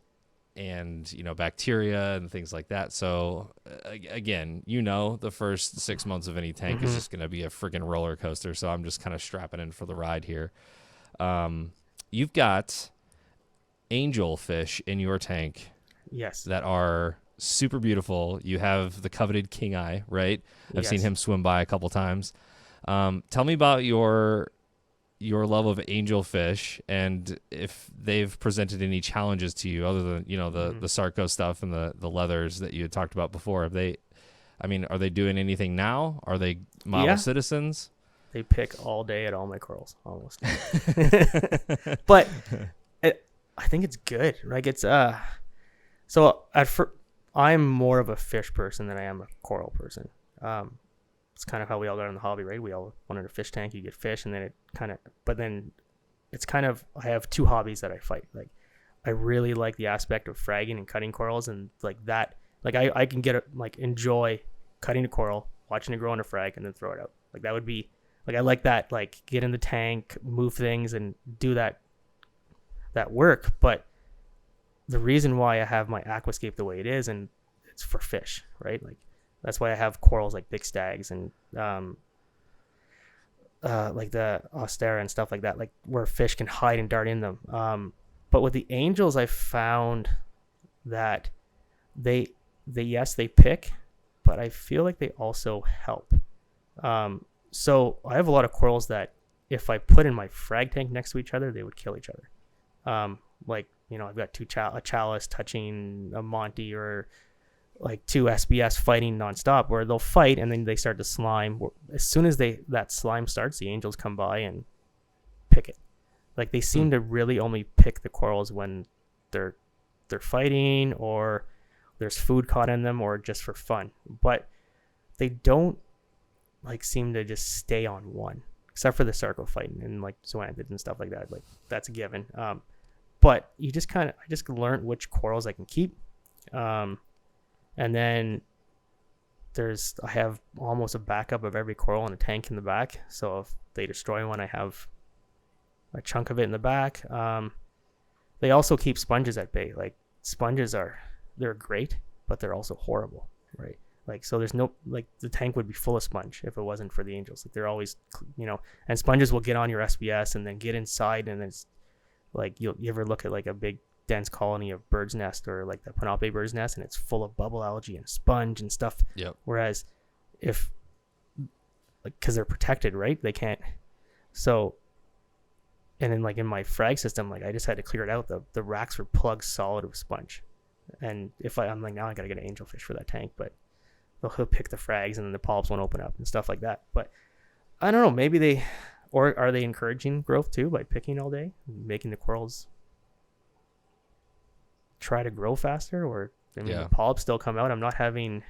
and bacteria and things like that. So again, the first 6 months of any tank is just going to be a freaking roller coaster. So I'm just kind of strapping in for the ride here. You've got angelfish in your tank. Yes. That are super beautiful. You have the coveted king eye, right? I've seen him swim by a couple times. Tell me about your love of angelfish, and if they've presented any challenges to you other than the Sarco stuff and the leathers that you had talked about before. Are they doing anything now? Are they model citizens? They pick all day at all my corals, almost. But I think it's good. Like it's so I'm more of a fish person than I am a coral person. It's kind of how we all got in the hobby, right? We all wanted a fish tank. You get fish, and then I have two hobbies that I fight. Like I really like the aspect of fragging and cutting corals, and like that. Like I can enjoy cutting a coral, watching it grow in a frag, and then throw it out. Like that would be like I like that. Like get in the tank, move things, and do that work. But the reason why I have my aquascape the way it is, and it's for fish, right? Like that's why I have corals like big stags and like the Ostera and stuff like that, like where fish can hide and dart in them. But with the angels, I found that they pick, but I feel like they also help. So I have a lot of corals that if I put in my frag tank next to each other, they would kill each other. I've got a chalice touching a Monty, or like two SBS fighting nonstop, where they'll fight and then they start to slime. As soon as that slime starts, the angels come by and pick it. Like they seem to really only pick the corals when they're fighting, or there's food caught in them, or just for fun. But they don't seem to just stay on one, except for the Sarco fighting and like zoanthids and stuff like that. Like that's a given. But I just learned which corals I can keep. And then I have almost a backup of every coral in a tank in the back. So if they destroy one, I have a chunk of it in the back. They also keep sponges at bay. Like sponges they're great, but they're also horrible, right? Like, so there's no, like the tank would be full of sponge if it wasn't for the angels. Like they're always, and sponges will get on your SBS and then get inside, and it's like, you ever look at like a big dense colony of bird's nest, or like the Panape bird's nest, and it's full of bubble algae and sponge and stuff. Yep. Whereas because they're protected, right? They can't. So, and then like in my frag system, like I just had to clear it out. The racks were plugged solid with sponge. And I'm like, now I got to get an angelfish for that tank, but he'll pick the frags and then the polyps won't open up and stuff like that. But I don't know, maybe Or are they encouraging growth too by picking all day, making the corals try to grow faster? Or I mean, the polyps still come out. I'm not having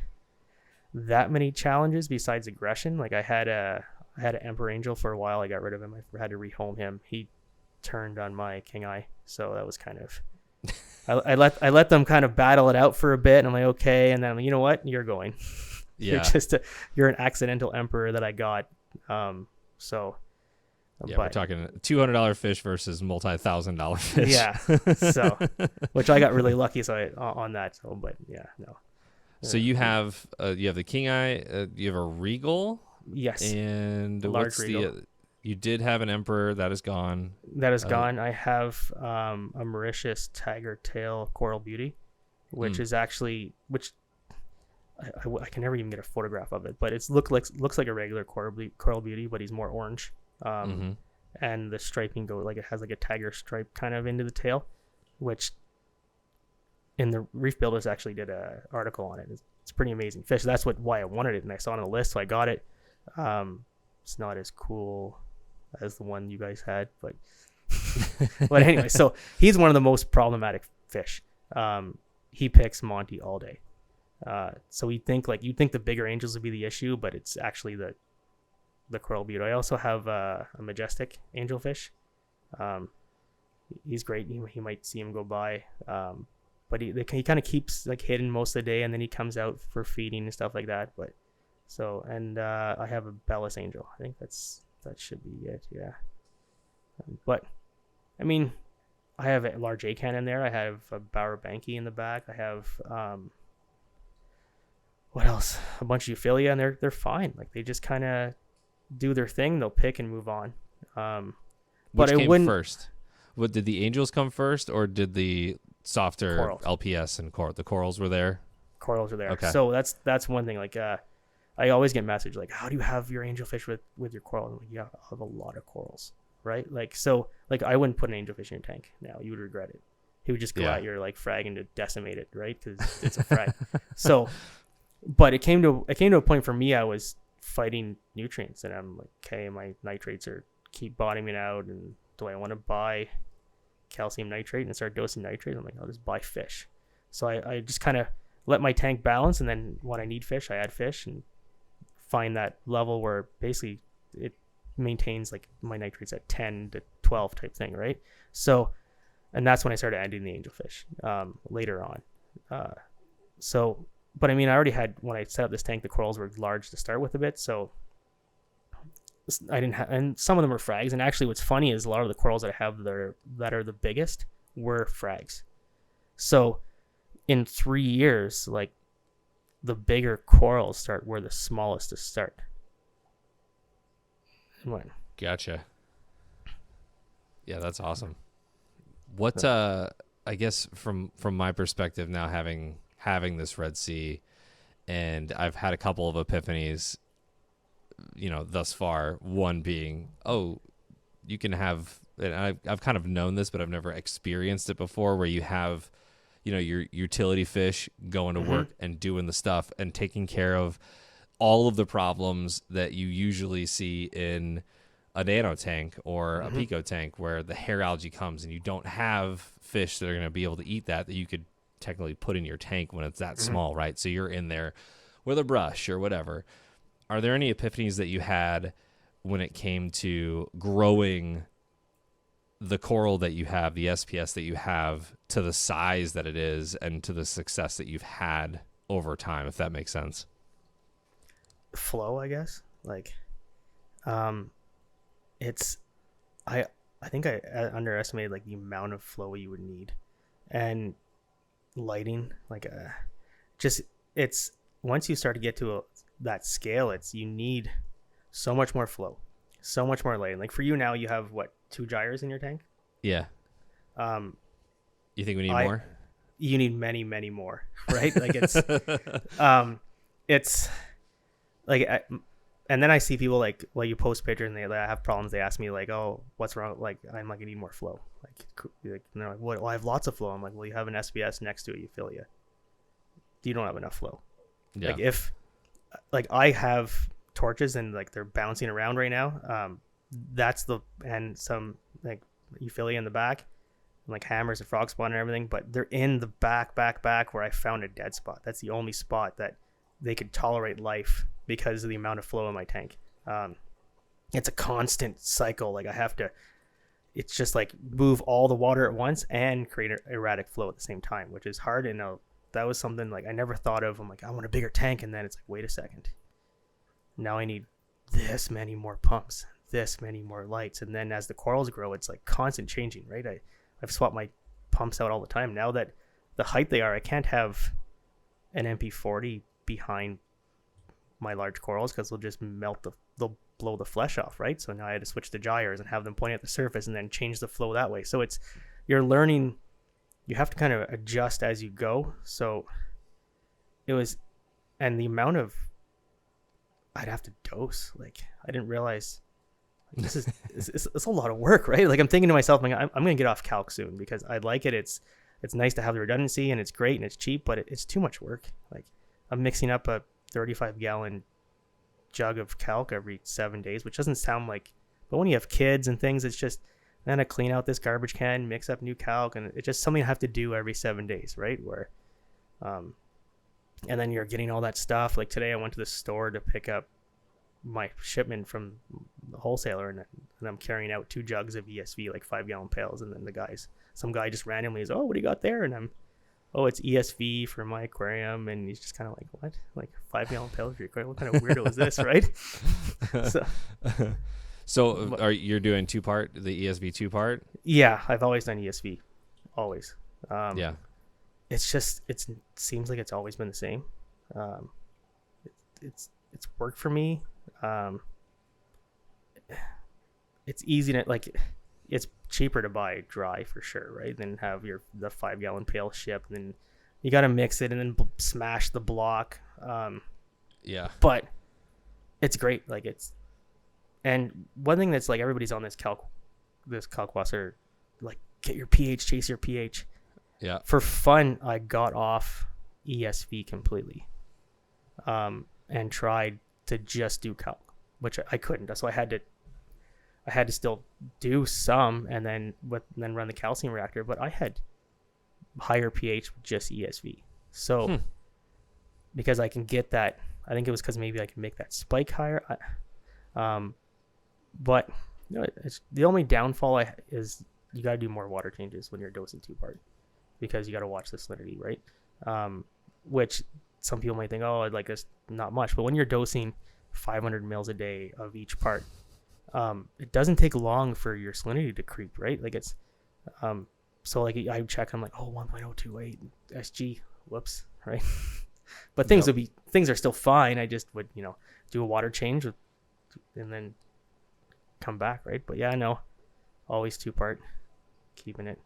that many challenges besides aggression. Like I had an emperor angel for a while. I got rid of him. I had to rehome him. He turned on my king eye, so that was kind of I let them kind of battle it out for a bit, and I'm like, okay, and then you know what, you're going. Yeah. You're an accidental emperor that I got. So yeah, we're talking $200 fish versus multi-$1,000 fish. Yeah. So which I got really lucky on that. So but yeah, no. So you have the king eye, you have a regal. Yes. And large regal. You did have an emperor that is gone. That is gone. I have a Mauritius tiger tail coral beauty, which is actually I can never even get a photograph of it, but it looks like a regular coral beauty, but he's more orange. And the striping it has like a tiger stripe kind of into the tail, which in the Reef Builders actually did a article on it. It's pretty amazing fish. That's why I wanted it, and I saw it on the list, so I got it. It's not as cool as the one you guys had, but but anyway, so he's one of the most problematic fish. He picks Monty all day. So you'd think the bigger angels would be the issue, but it's actually the coral beauty. I also have a majestic angelfish. He's great. You might see him go by, but he kind of keeps like hidden most of the day, and then he comes out for feeding and stuff like that. But so I have a Bellis angel. I think that should be it. Yeah. But I mean, I have a large acan in there. I have a Bower Banky in the back. I have what else? A bunch of Euphilia, and they're fine. Like they just kind of do their thing. They'll pick and move on. Which came first? What did the angels come first, or did the softer corals. LPS and the corals were there? Corals are there. Okay. So that's one thing. Like I always get messaged like, how do you have your angelfish with your coral? I'm like, yeah, I have a lot of corals, right? Like so, like I wouldn't put an angelfish in your tank now. You would regret it. He would just go at your like frag and to decimate it, right? Because it's a frag. So, but it came to a point for me. I was fighting nutrients, and I'm like, okay, my nitrates keep bottoming out, and do I want to buy calcium nitrate and start dosing nitrate? I'm like, I'll just buy fish. So I just kind of let my tank balance, and then when I need fish, I add fish and find that level where basically it maintains like my nitrates at 10 to 12 type thing, right? So, and that's when I started adding the angelfish later on. So, but I mean, I already had, when I set up this tank, the corals were large to start with a bit, so I didn't have, and some of them are frags. And actually what's funny is a lot of the corals that I have that are the biggest were frags. So in 3 years, like the bigger corals were the smallest to start. When? Gotcha. Yeah, that's awesome. What I guess from my perspective now, having this Red Sea, and I've had a couple of epiphanies, thus far. One being, you can have, and I've kind of known this, but I've never experienced it before, where you have, your utility fish going to work and doing the stuff and taking care of all of the problems that you usually see in a nano tank or a pico tank, where the hair algae comes and you don't have fish that are going to be able to eat that you could technically put in your tank when it's that small, right? So you're in there with a brush or whatever. Are there any epiphanies that you had when it came to growing the coral that you have, the SPS that you have, to the size that it is and to the success that you've had over time, if that makes sense? Flow, I guess. Like, I think I underestimated like the amount of flow you would need, and lighting. Like, it's once you start to get to that scale, you need so much more flow, so much more lighting. Like for you now, you have what, 2 gyres in your tank? Yeah. You think we need more? You need many, many more, right? Like it's like, and then I see people like you post pictures and they have problems. They ask me like, oh, what's wrong? Like, I'm like, I need more flow. Like and they're like, what? Well, I have lots of flow. I'm like, well, you have an SPS next to it, Euphilia. You don't have enough flow. Yeah. Like if, like I have torches and like they're bouncing around right now. and some like euphyllia in the back, like hammers and frog spawn and everything, but they're in the back where I found a dead spot. That's the only spot that they could tolerate life because of the amount of flow in my tank. It's a constant cycle. Like it's just like move all the water at once and create an erratic flow at the same time, which is hard. And that was something like I never thought of. I'm like, I want a bigger tank. And then it's like, wait a second. Now I need this many more pumps, this many more lights. And then as the corals grow, it's like constant changing, right? I've swapped my pumps out all the time. Now that the height they are, I can't have an MP40 behind my large corals because they'll just they'll blow the flesh off, right? So now I had to switch to gyres and have them point at the surface and then change the flow that way. So you're learning, you have to kind of adjust as you go. So it was, and the amount of, I'd have to dose. Like I didn't realize this is it's a lot of work, right? Like I'm thinking to myself, like, I'm going to get off calc soon because I like it. It's nice to have the redundancy and it's great and it's cheap, but it's too much work. Like I'm mixing up a 35-gallon jug of calc every 7 days, which doesn't sound like, but when you have kids and things, it's just, then I clean out this garbage can, mix up new calc, and it's just something I have to do every 7 days, right? Where, and then you're getting all that stuff. Like today I went to the store to pick up my shipment from the wholesaler, and I'm carrying out 2 jugs of ESV, like 5-gallon pails, and then some guy just randomly is, oh, what do you got there? And oh, it's ESV for my aquarium. And he's just kind of like, what? Like 5-gallon pails for your aquarium? What kind of weirdo is this, right? So are you doing the ESV 2-part? Yeah, I've always done ESV. Always. Yeah. It's just, it seems like it's always been the same. It's worked for me. It's easy to, like, it's cheaper to buy dry for sure, right? Than have the 5-gallon pail shipped, and then you got to mix it and then smash the block. Yeah. But it's great. Like and one thing that's like, everybody's on this Kalkwasser, like, get your pH, chase your pH. Yeah. For fun, I got off ESV completely, and tried to just do calc, which I couldn't. That's why I had to still do some, and then run the calcium reactor. But I had higher pH with just ESV. So because I can get that, I think it was because maybe I can make that spike higher. But it's the only downfall is you got to do more water changes when you're dosing 2-part, because you got to watch the salinity, right? Which some people might think, oh, like, it's not much, but when you're dosing 500 mils a day of each part, it doesn't take long for your salinity to creep, right? Like it's, so like I check, I'm like, oh, 1.028 SG, whoops, right? But things are still fine. I just would, do a water change and then come back, right? But yeah, no, always 2-part, keeping it.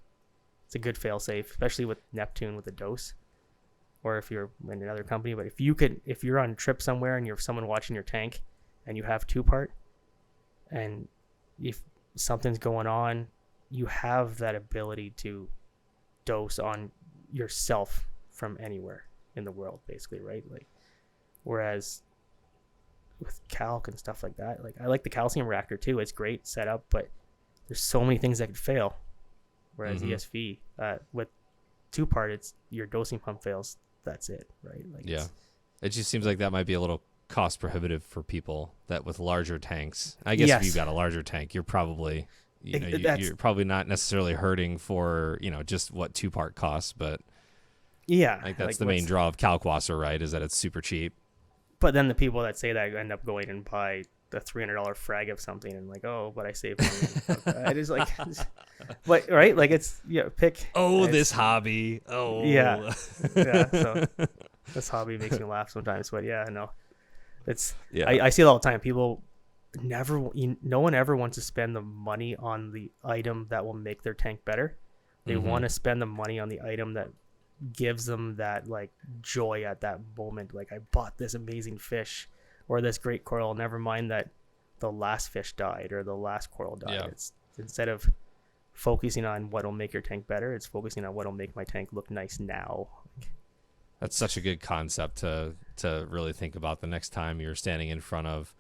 It's a good fail safe, especially with Neptune with a dose, or if you're in another company. But if you're on a trip somewhere and you're someone watching your tank and you have 2-part, and if something's going on, you have that ability to dose on yourself from anywhere in the world, basically, right? Like, whereas with calc and stuff like that, like, I like the calcium reactor too. It's great setup, but there's so many things that could fail. Whereas ESV, with 2-part, it's your dosing pump fails. That's it, right? Like, yeah, it just seems like that might be a little cost prohibitive for people that with larger tanks. I guess if you've got a larger tank, you're probably you're probably not necessarily hurting for just what 2-part costs, but yeah, like that's the main draw of Kalkwasser, right? Is that it's super cheap. But then the people that say that end up going and buy the $300 frag of something and like, oh, but I saved money. It is like, but right, like it's pick. Oh, this hobby. Oh, yeah. So this hobby makes me laugh sometimes, but yeah, no. It's I see it all the time. People no one ever wants to spend the money on the item that will make their tank better. They want to spend the money on the item that gives them that like joy at that moment. Like, I bought this amazing fish or this great coral. Never mind that the last fish died or the last coral died. Yeah. It's instead of focusing on what'll make your tank better, it's focusing on what'll make my tank look nice now. That's such a good concept to really think about the next time you're standing in front of,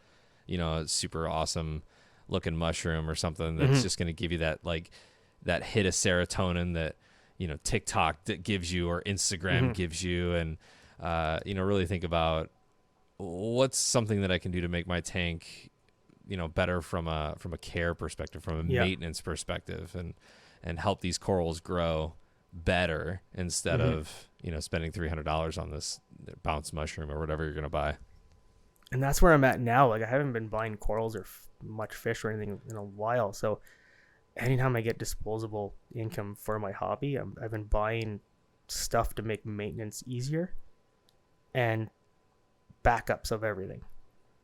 a super awesome looking mushroom or something that's just going to give you that like that hit of serotonin that, you know, TikTok that gives you or Instagram gives you. And, you know, really think about what's something that I can do to make my tank, you know, better from a care perspective, from a maintenance perspective, and help these corals grow better instead of, you know, spending $300 on this bounce mushroom or whatever you're going to buy. And that's where I'm at now. Like I haven't been buying corals or much fish or anything in a while. So anytime I get disposable income for my hobby, I've been buying stuff to make maintenance easier and backups of everything.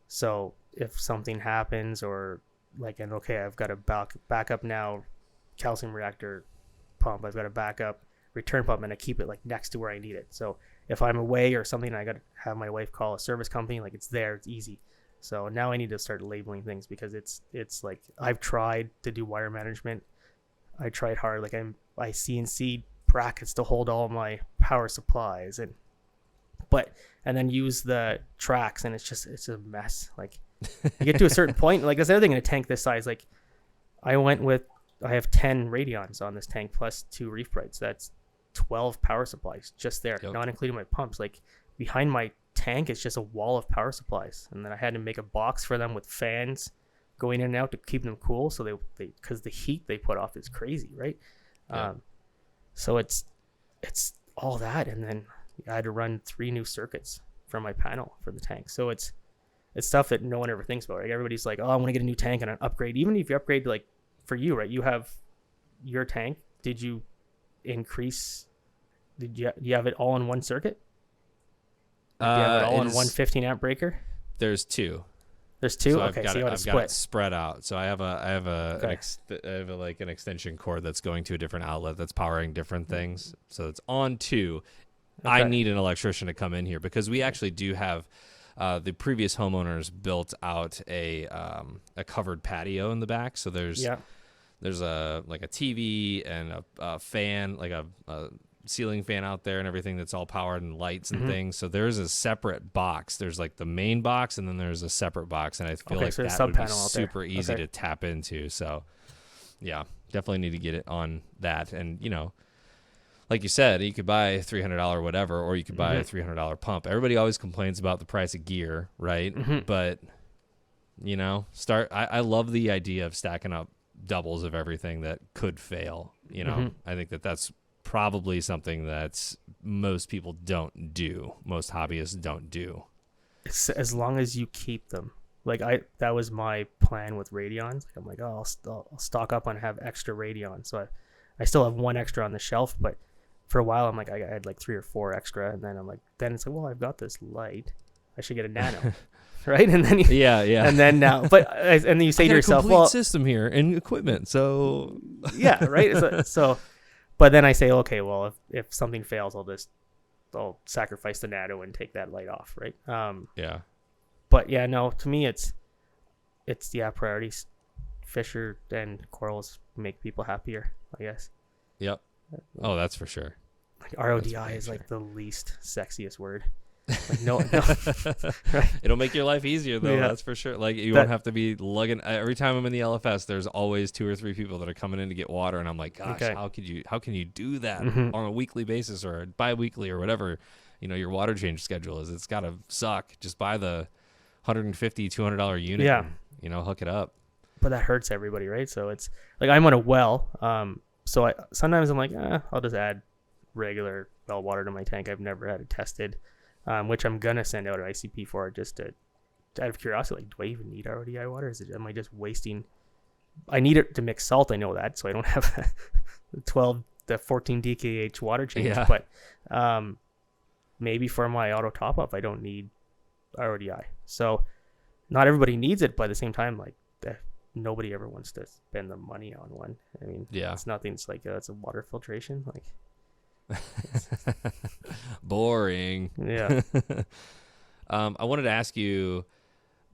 So if something happens or like, and okay, I've got a backup now, calcium reactor pump, I've got a backup return pump, and I keep it like next to where I need it. So if I'm away or something, I got to have my wife call a service company, like it's there, it's easy. So now I need to start labeling things because it's like I've tried to do wire management. I tried hard. Like I CNC brackets to hold all my power supplies and then use the tracks, and it's a mess. Like you get to a certain point, like that's the other thing in a tank this size. Like I have 10 radions on this tank plus 2 reef brights. That's 12 power supplies just there, not including my pumps. Like behind my tank, it's just a wall of power supplies, and then I had to make a box for them with fans going in and out to keep them cool. So they because the heat they put off is crazy, right? So it's all that, and then I had to run 3 new circuits from my panel for the tank. So it's stuff that no one ever thinks about. Like everybody's like, oh, I want to get a new tank and an upgrade. Even if you upgrade, like for you, right? You have your tank. Did you increase? Did you have it all in one circuit? Do you have it all in one 15 amp breaker? There's 2. There's 2. So okay, so you got I've got it spread out. So I have an extension cord that's going to a different outlet that's powering different things. So it's on 2. Okay. I need an electrician to come in here because we actually do have the previous homeowners built out a covered patio in the back. So there's a like a TV and a fan, like a ceiling fan out there and everything that's all powered and lights and things. So there's a separate box. There's like the main box and then there's a separate box, and I feel like so that would be super easy to tap into. So yeah, definitely need to get it on that. And you know, like you said, you could buy a $300 whatever, or you could buy a $300 pump. Everybody always complains about the price of gear, right? But you know, I love the idea of stacking up doubles of everything that could fail. You know, I think that's probably something that most people don't do. Most hobbyists don't do. As long as you keep them. Like that was my plan with radions. Like I'm like, oh, I'll stock up on have extra radions. So I still have 1 extra on the shelf, but for a while I'm like, I had like 3 or 4 extra, and then I'm like, then it's like, well, I've got this light, I should get a nano. Right, and then and then now, and then you say to yourself, well, system here and equipment, so yeah, right. So, but then I say, okay, well, if something fails, I'll sacrifice the nano and take that light off, right? But yeah, no, to me, it's priorities. Fisher and corals make people happier, I guess. Yep. Oh, that's for sure. Like RODI is like the least sexiest word. Like no. Right? It'll make your life easier though. Yeah. That's for sure. Like you won't have to be lugging. Every time I'm in the LFS, there's always 2 or 3 people that are coming in to get water, and I'm like, gosh, how can you do that on a weekly basis or bi-weekly or whatever, you know, your water change schedule is? It's gotta suck. Just buy the $150, $200 unit. Yeah. And, you know, hook it up. But that hurts everybody, right? So it's like I'm on a well. So sometimes I'm like, I'll just add regular well water to my tank. I've never had it tested. Which I'm gonna send out an ICP for, just out of curiosity. Like, do I even need RODI water? Am I just wasting? I need it to mix salt. I know that, so I don't have the 14 DKH water change. Yeah. But maybe for my auto top up, I don't need RODI. So not everybody needs it, but at the same time, like nobody ever wants to spend the money on one. I mean, it's nothing. It's like it's a water filtration, like. Boring. Yeah. I wanted to ask you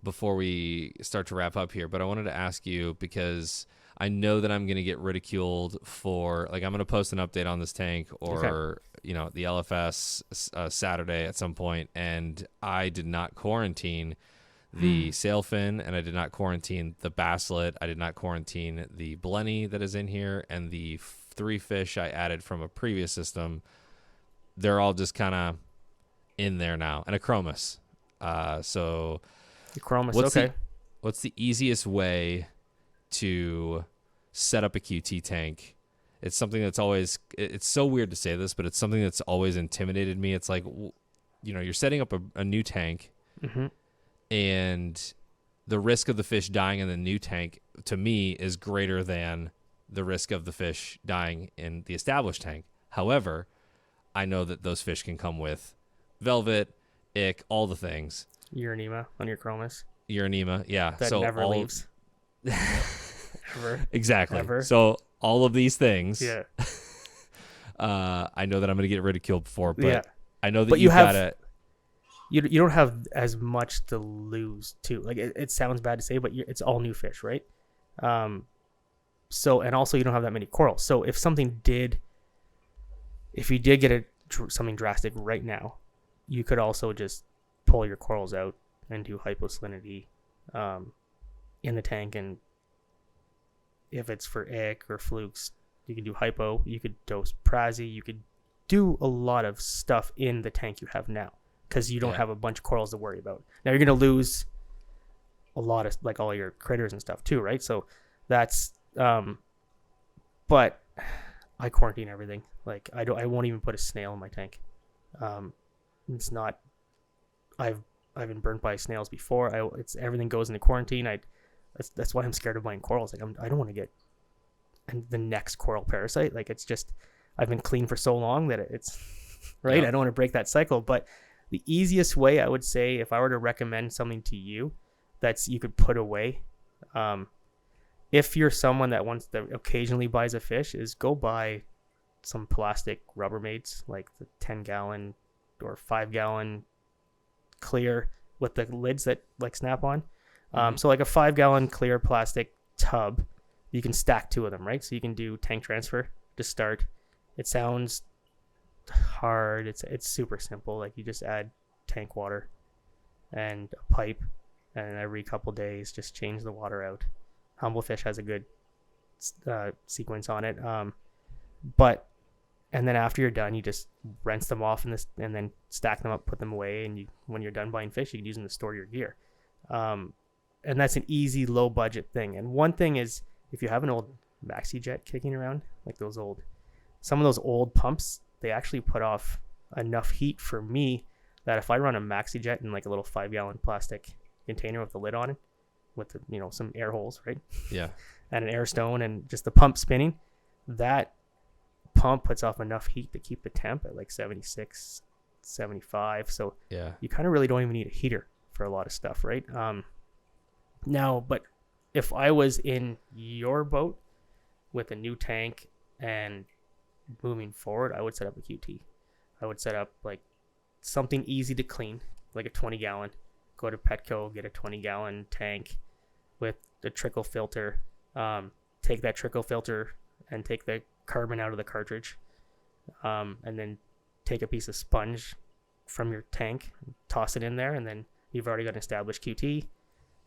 before we start to wrap up here, but I wanted to ask you because I know that I'm going to get ridiculed for, like, I'm going to post an update on this tank or, you know, the LFS Saturday at some point, and I did not quarantine the sailfin, and I did not quarantine the basslet. I did not quarantine the blenny that is in here, and the 3 fish I added from a previous system. They're all just kind of in there now, and a chromis. So The chromis, okay. What's the easiest way to set up a QT tank? It's something that's always, it's so weird to say this, but it's something that's always intimidated me. It's like, you're setting up a new tank, and the risk of the fish dying in the new tank, to me, is greater than the risk of the fish dying in the established tank. However, I know that those fish can come with velvet, ick, all the things. Uranema on your chromis. Uranema, yeah. That never leaves. Ever. Exactly. Ever. So all of these things, Yeah. I know that I'm going to get ridiculed for, but I know that but you got it. You don't have as much to lose too. Like it sounds bad to say, but it's all new fish, right? So, and also you don't have that many corals. So if you did get something drastic right now, you could also just pull your corals out and do hyposalinity in the tank. And if it's for ick or flukes, you can do hypo. You could dose prazi. You could do a lot of stuff in the tank you have now, because you don't have a bunch of corals to worry about. Now you're going to lose a lot of, like, all your critters and stuff too, right? So that's but I quarantine everything. Like I won't even put a snail in my tank. It's not. I've been burnt by snails before. It's everything goes into quarantine. That's why I'm scared of buying corals. Like I don't want to get the next coral parasite. Like it's just, I've been clean for so long that it's right. I don't want to break that cycle. But the easiest way, I would say, if I were to recommend something to you that's you could put away, if you're someone that occasionally buys a fish, is go buy some plastic Rubbermaids, like the 10-gallon or 5-gallon clear with the lids that like snap on. So like a 5-gallon clear plastic tub, you can stack 2 of them, right? So you can do tank transfer to start. It sounds hard. It's super simple. Like you just add tank water and a pipe, and every couple days just change the water out. Humblefish has a good sequence on it. And then after you're done, you just rinse them off and then stack them up, put them away, and when you're done buying fish, you can use them to store your gear. And that's an easy, low budget thing. And one thing is, if you have an old maxi jet kicking around, like some of those old pumps, they actually put off enough heat for me that if I run a maxi jet in like a little 5-gallon plastic container with the lid on it, with some air holes, right? Yeah. And an air stone and just the pump spinning, that pump puts off enough heat to keep the temp at like 76, 75. So you kind of really don't even need a heater for a lot of stuff, right? Now, but if I was in your boat with a new tank and moving forward, I would set up a QT. I would set up like something easy to clean, like a 20-gallon. Go to Petco, get a 20-gallon tank with the trickle filter. Take that trickle filter and take the carbon out of the cartridge, and then take a piece of sponge from your tank, toss it in there, and then you've already got an established QT.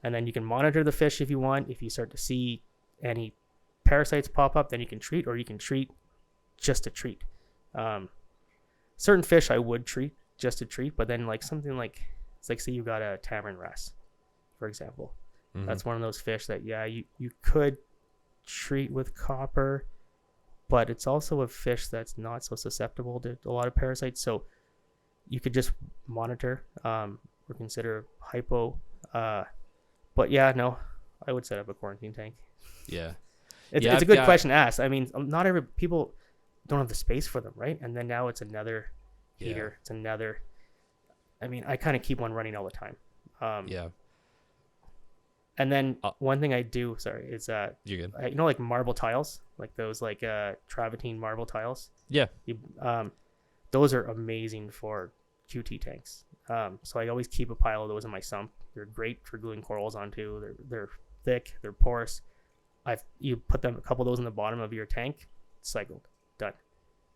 And then you can monitor the fish if you want. If you start to see any parasites pop up, then you can treat, or you can treat just to treat. Certain fish I would treat just to treat, but then like something like, it's like, say you got a tamarin wrasse, for example. Mm-hmm. That's one of those fish that, you could treat with copper, but it's also a fish that's not so susceptible to a lot of parasites. So you could just monitor or consider hypo. But I would set up a quarantine tank. Yeah. It's a good question to ask. I mean, not every people don't have the space for them, right? And then now it's another heater. Yeah. It's another. I mean, I kind of keep one running all the time. And then one thing I do, is you're good. Like marble tiles, like those like travertine marble tiles. Yeah. Those are amazing for QT tanks. So I always keep a pile of those in my sump. They're great for gluing corals onto. They're thick. They're porous. You put a couple of those in the bottom of your tank, cycled, done,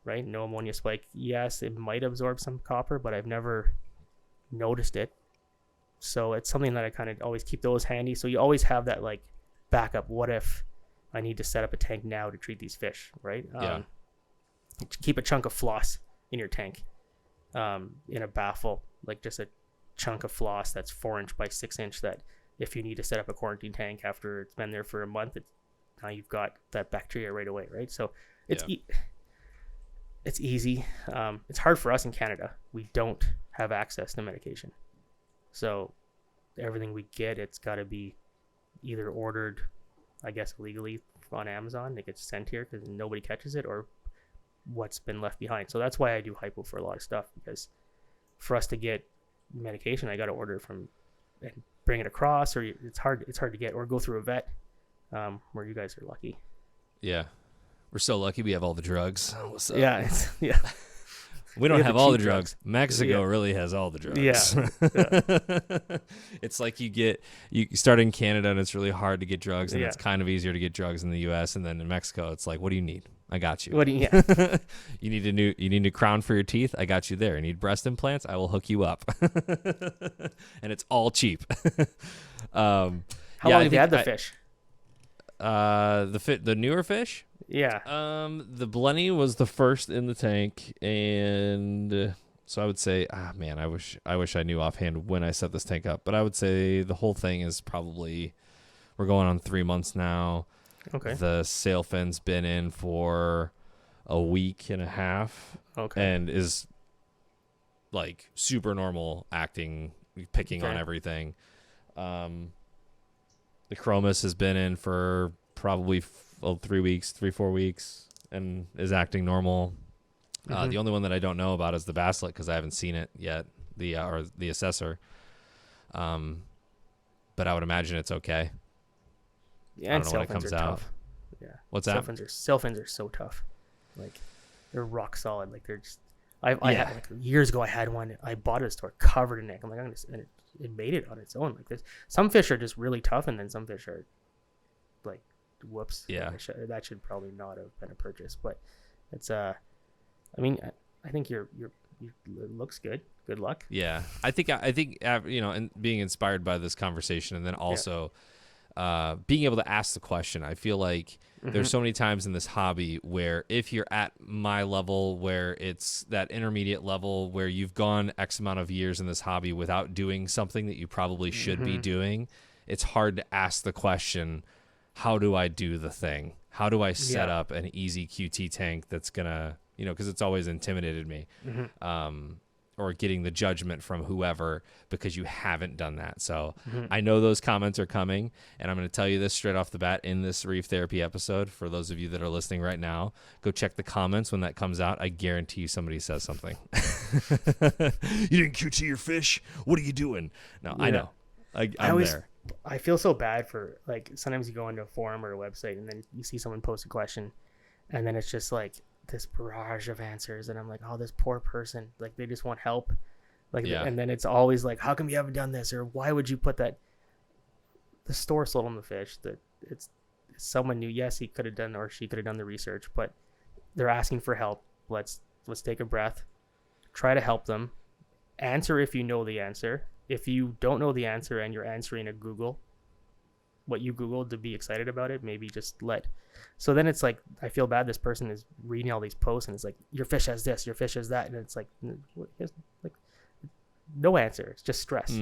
right? No ammonia spike. Yes, it might absorb some copper, but I've never noticed it. So it's something that I kind of always keep those handy. So you always have that like backup. What if I need to set up a tank now to treat these fish, right? Yeah. Keep a chunk of floss in your tank, in a baffle, like just a chunk of floss that's 4-inch by 6-inch, that if you need to set up a quarantine tank after it's been there for a month, now you've got that bacteria right away, right? So it's it's easy. It's hard for us in Canada. We don't have access to medication. So everything we get, it's got to be either ordered, I guess, illegally on Amazon. It gets sent here because nobody catches it, or what's been left behind. So that's why I do hypo for a lot of stuff, because for us to get medication, I got to order it from and bring it across, or it's hard to get, or go through a vet, where you guys are lucky. Yeah. We're so lucky we have all the drugs. What's up? Yeah. We don't have all the drugs. Mexico really has all the drugs. Yeah. It's like you start in Canada and it's really hard to get drugs, and it's kind of easier to get drugs in the US, and then in Mexico it's like, what do you need? I got you. What do you you need a new crown for your teeth? I got you there. You need breast implants? I will hook you up. And it's all cheap. How long have you had the fish? The newer fish? Yeah. The Blenny was the first in the tank, and so I would say, I wish I knew offhand when I set this tank up, but I would say the whole thing is probably, we're going on 3 months now. Okay. The sailfin's been in for a week and a half. Okay. And is like super normal acting, picking on everything. The Chromis has been in for probably 3-4 weeks and is acting normal. The only one that I don't know about is the Basslet, because I haven't seen it yet, or the Assessor. But I would imagine it's okay. Yeah, and I don't know when it comes out. Tough. Yeah. What's that? Sailfins are so tough. Like, they're rock solid. Like, they're just. I had, like, years ago I had one. I bought it at a store covered in ink. I'm like, and it made it on its own. Like this. Some fish are just really tough, and then some fish are like, whoops. Yeah. That should probably not have been a purchase, but it's I mean, I think it looks good. Good luck. Yeah, I think and being inspired by this conversation, and then also being able to ask the question. I feel like there's so many times in this hobby where if you're at my level, where it's that intermediate level where you've gone X amount of years in this hobby without doing something that you probably should be doing, it's hard to ask the question, how do I do the thing? How do I set up an easy QT tank that's gonna, because it's always intimidated me, or getting the judgment from whoever because you haven't done that. So I know those comments are coming, and I'm going to tell you this straight off the bat in this Reef Therapy episode. For those of you that are listening right now, go check the comments when that comes out. I guarantee you somebody says something. You didn't QT your fish? What are you doing? No, I know. I'm there. I feel so bad for, like, sometimes you go into a forum or a website and then you see someone post a question and then it's just like this barrage of answers, and I'm like, oh, this poor person, like, they just want help, like, and then it's always like, how come you haven't done this, or why would you put that? The store sold them the fish, that it's someone knew. Yes, he could have done, or she could have done the research, but they're asking for help. Let's take a breath, try to help them, answer if you know the answer. If you don't know the answer and you're answering a Google, what you Googled to be excited about it, maybe just so then it's like, I feel bad. This person is reading all these posts and it's like, your fish has this, your fish has that. And it's like no answer. It's just stress.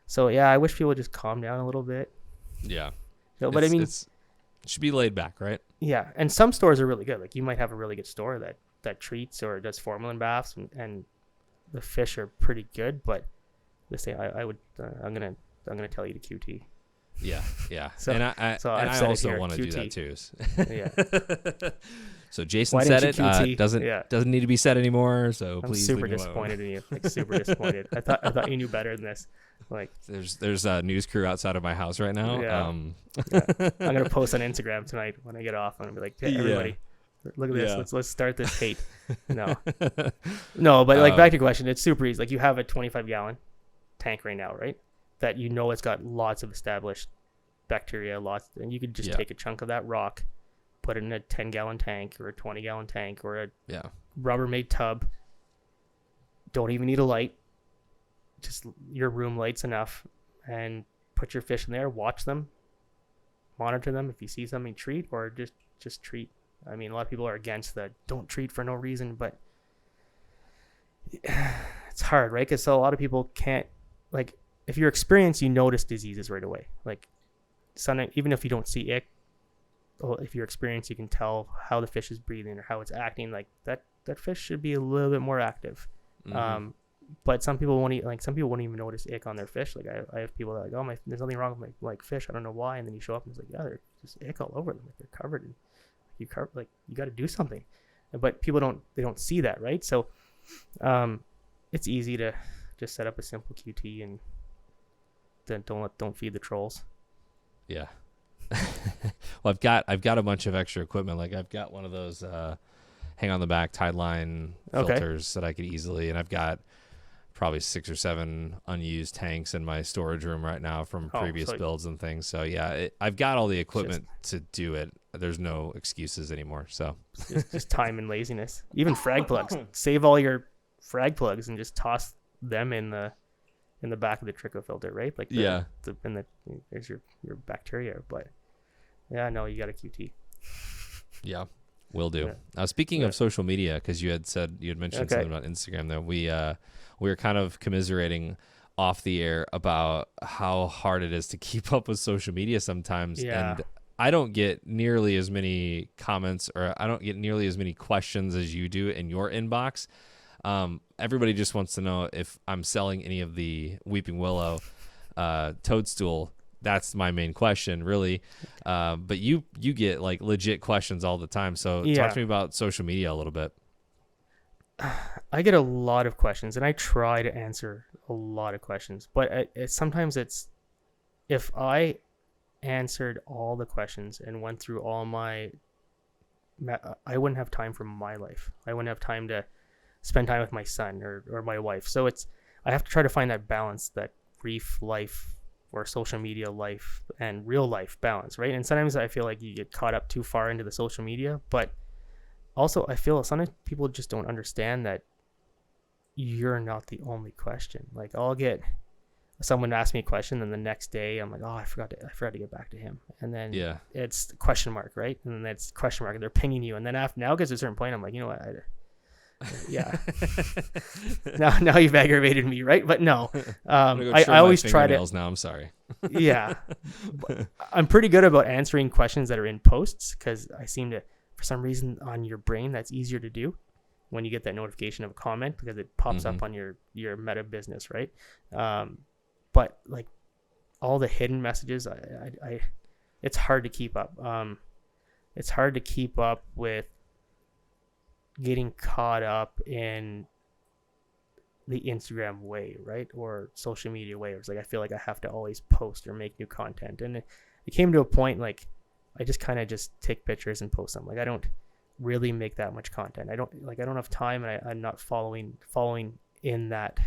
So yeah, I wish people would just calm down a little bit. Yeah. But I mean, it should be laid back, right? Yeah. And some stores are really good. Like, you might have a really good store that treats or does formalin baths, and the fish are pretty good, but this thing, I'm gonna tell you to QT. Yeah. So, and I also want to do that too. Yeah. So Jason said it. Doesn't need to be said anymore. So I'm please. Super disappointed in you. Like, super disappointed. I thought you knew better than this. Like, there's a news crew outside of my house right now. Yeah. I'm gonna post on Instagram tonight when I get off. I'm gonna be like, hey, everybody, look at this. Yeah. Let's start this hate. No, but like, back to your question, it's super easy. Like, you have a 25-gallon tank right now, right? That it's got lots of established bacteria, and you could just take a chunk of that rock, put it in a 10-gallon tank or a 20-gallon tank or a Rubbermaid tub. Don't even need a light. just your room lights enough and put your fish in there, watch them, monitor them. If you see something, treat, or just treat. I mean, a lot of people are against that. Don't treat for no reason, but it's hard, right? Because so a lot of people can't, like, if you're experienced, you notice diseases right away. Like, even if you don't see it, well, if you're experienced, you can tell how the fish is breathing or how it's acting. Like that fish should be a little bit more active. But some people won't even notice ick on their fish. Like I have people that are like, oh, there's nothing wrong with my fish. I don't know why. And then you show up and it's like, yeah, there's just ick all over them. Like they're covered in, you got to do something. But people don't see that, right? So it's easy to just set up a simple QT and then don't feed the trolls. Yeah. Well, I've got a bunch of extra equipment. Like I've got one of those hang on the back tide line filters that I could easily, and I've got probably 6 or 7 unused tanks in my storage room right now from previous builds and things. So yeah, I've got all the equipment to do it. There's no excuses anymore. So just time and laziness. Even frag plugs. Save all your frag plugs and just toss them in the back of the trickle filter, right? Like there's your bacteria. But yeah, no, you got a QT. Yeah, will do. Speaking of social media, because you had mentioned something about Instagram there. We were kind of commiserating off the air about how hard it is to keep up with social media sometimes. Yeah. And I don't get nearly as many comments, or I don't get nearly as many questions as you do in your inbox. Everybody just wants to know if I'm selling any of the Weeping Willow toadstool. That's my main question, really. But you get like legit questions all the time. So talk to me about social media a little bit. I get a lot of questions, and I try to answer a lot of questions. But sometimes if I answered all the questions and went through all I wouldn't have time for my life. I wouldn't have time to spend time with my son or my wife. So I have to try to find that balance, that reef life or social media life and real life balance, right? And sometimes I feel like you get caught up too far into the social media, but also I feel sometimes people just don't understand that you're not the only question. Like I'll get someone ask me a question, and the next day I'm like, oh, I forgot to get back to him, and then it's question mark, right? And then it's question mark, and they're pinging you, and then now gets to a certain point, I'm like, you know what, now you've aggravated me, right? But no, I always try to. Now I'm sorry. Yeah, I'm pretty good about answering questions that are in posts, because I seem to, for some reason, on your brain that's easier to do when you get that notification of a comment, because it pops up on your Meta business, right? But like all the hidden messages, it's hard to keep up. It's hard to keep up with getting caught up in the Instagram way, right? Or social media way. It's like I feel like I have to always post or make new content. And it came to a point like I just kind of just take pictures and post them. Like I don't really make that much content. I don't have time, and I'm not following in that.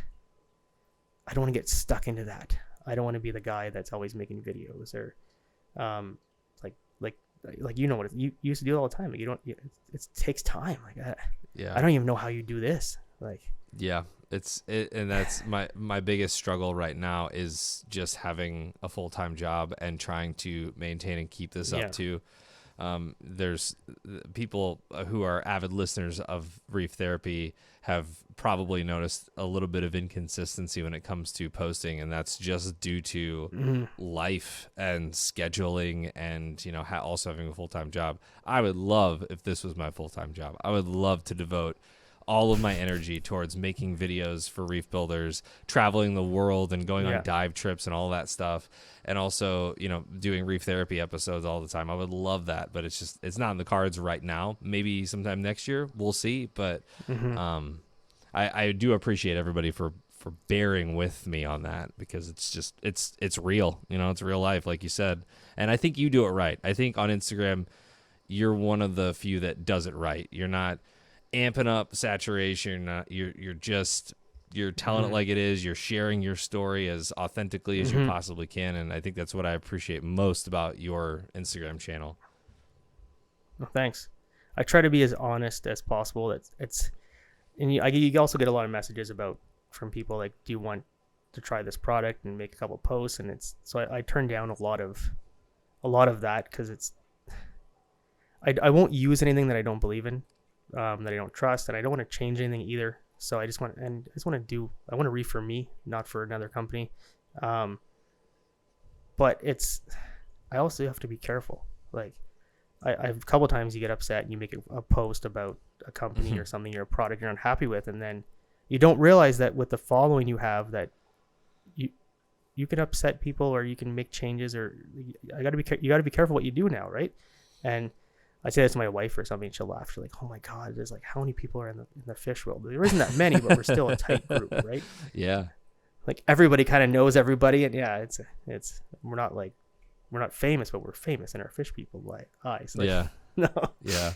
I don't want to get stuck into that. I don't want to be the guy that's always making videos or like you know what you used to do it all the time. Like you don't. It takes time. Like I don't even know how you do this. Like and that's my biggest struggle right now is just having a full-time job and trying to maintain and keep this up too. There's people who are avid listeners of Reef Therapy have probably noticed a little bit of inconsistency when it comes to posting, and that's just due to life and scheduling and also having a full-time job. I would love if this was my full-time job. I would love to devote all of my energy towards making videos for reef builders, traveling the world and going on dive trips and all that stuff. And also, doing Reef Therapy episodes all the time. I would love that, but it's not in the cards right now. Maybe sometime next year, we'll see. But I do appreciate everybody for bearing with me on that, because it's real. It's real life, like you said. And I think you do it right. I think on Instagram, you're one of the few that does it right. You're not amping up saturation. You're telling it like it is. You're sharing your story as authentically as you possibly can, and I think that's what I appreciate most about your Instagram channel. Well, thanks. I try to be as honest as possible. And you also get a lot of messages from people like, do you want to try this product and make a couple posts, and I turned down a lot of that because I won't use anything that I don't believe in, that I don't trust, and I don't want to change anything either. So I want to reef for me, not for another company. But I also have to be careful. Like a couple times you get upset and you make a post about a company or something, or a product you're unhappy with, and then you don't realize that with the following you have, that you can upset people, or you can make changes, or you got to be careful what you do now, right? And I say this to my wife or something, she'll laugh. She's like, "Oh my God, there's like how many people are in the fish world? There isn't that many, but we're still a tight group, right?" Yeah. Like everybody kind of knows everybody, and yeah, it's we're not famous, but we're famous in our fish people eyes. Like, yeah. No. Yeah.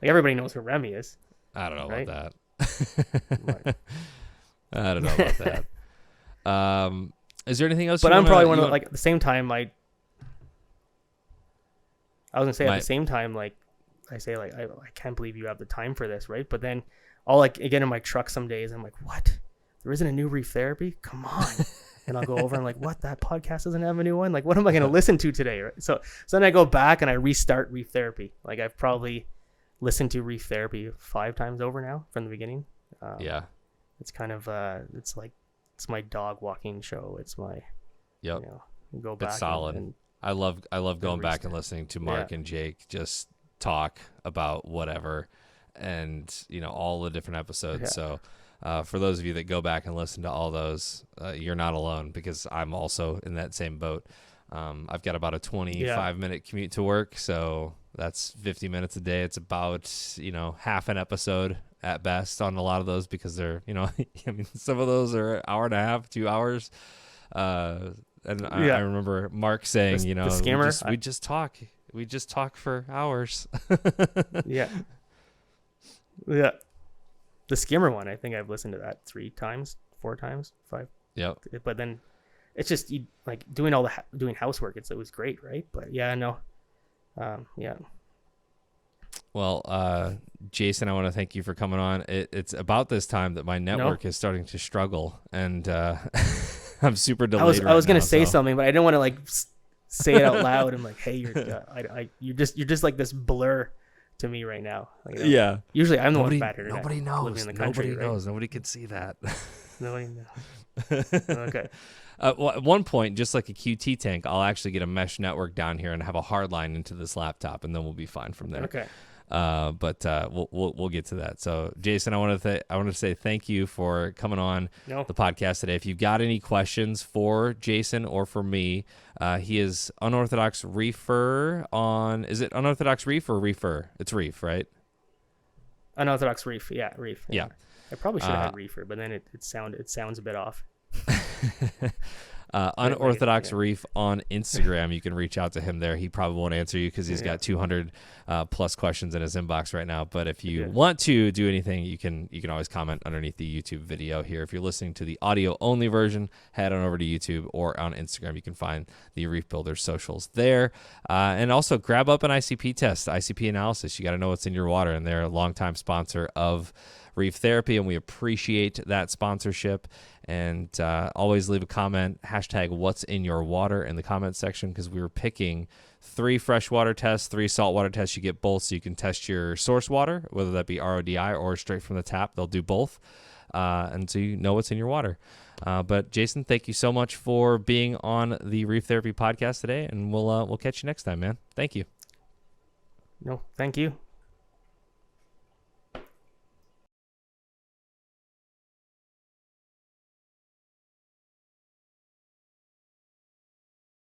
Like everybody knows who Remy is. I don't know right? about that. I don't know about that. Is there anything else? But I'm probably one of like at the same time I was gonna say at the same time, like I say, like I can't believe you have the time for this, right? But then I'll like get in my truck some days, I'm like, what? There isn't a new Reef Therapy? Come on. And I'll go over and I'm like, what? That podcast doesn't have a new one? Like, what am I going to listen to today? Right? So then I go back and I restart Reef Therapy. Like I've probably listened to Reef Therapy 5 times over now from the beginning. Yeah. It's kind of, it's my dog walking show. It's my, go back. It's solid. And I love going back and listening to Mark and Jake just talk about whatever, and all the different episodes. So for those of you that go back and listen to all those, you're not alone, because I'm also in that same boat. I've got about a 25-minute commute to work, so that's 50 minutes a day. It's about half an episode at best on a lot of those, because they're I mean, some of those are an hour and a half, 2 hours. And I remember Mark saying, the skimmer, we just talk for hours. Yeah. The skimmer one, I think I've listened to that 3 times, 4 times, 5. Yep. But then it's just like doing doing housework. It was great, right? But yeah, no. Yeah. Well, Jason, I want to thank you for coming on. It's about this time that my network is starting to struggle, and I'm super delayed. I was going to say something, but I didn't want to like say it out loud. I'm like, hey, you're just like this blur to me right now. Like, yeah. Usually I'm the one with bad internet. Nobody knows. In the country, Nobody knows. Nobody can see that. Nobody knows. Okay. Well, at one point, just like a QT tank, I'll actually get a mesh network down here and have a hard line into this laptop, and then we'll be fine from there. Okay. But we'll get to that. So, Jason, I want to say thank you for coming on the podcast today. If you've got any questions for Jason or for me, he is Unorthodox Reefer on. Is it Unorthodox Reef or Reefer? It's Reef, right? Unorthodox Reef. Yeah, Reef. Yeah. I probably should have had Reefer, but then it sounds a bit off. Unorthodox Reef on Instagram. You can reach out to him there. He probably won't answer you because he's got 200 plus questions in his inbox right now. But if you want to do anything, you can always comment underneath the YouTube video here. If you're listening to the audio only version, head on over to YouTube or on Instagram. You can find the Reef Builders socials there. And also grab up an ICP test, ICP analysis. You got to know what's in your water, and they're a longtime sponsor of Reef Therapy, and we appreciate that sponsorship. And always leave a comment, hashtag what's in your water in the comment section, because we were picking 3 freshwater tests, 3 saltwater tests. You get both, so you can test your source water, whether that be RODI or straight from the tap. They'll do both, and so you know what's in your water. But Jason, thank you so much for being on the Reef Therapy podcast today, and we'll catch you next time, man. Thank you. No, thank you.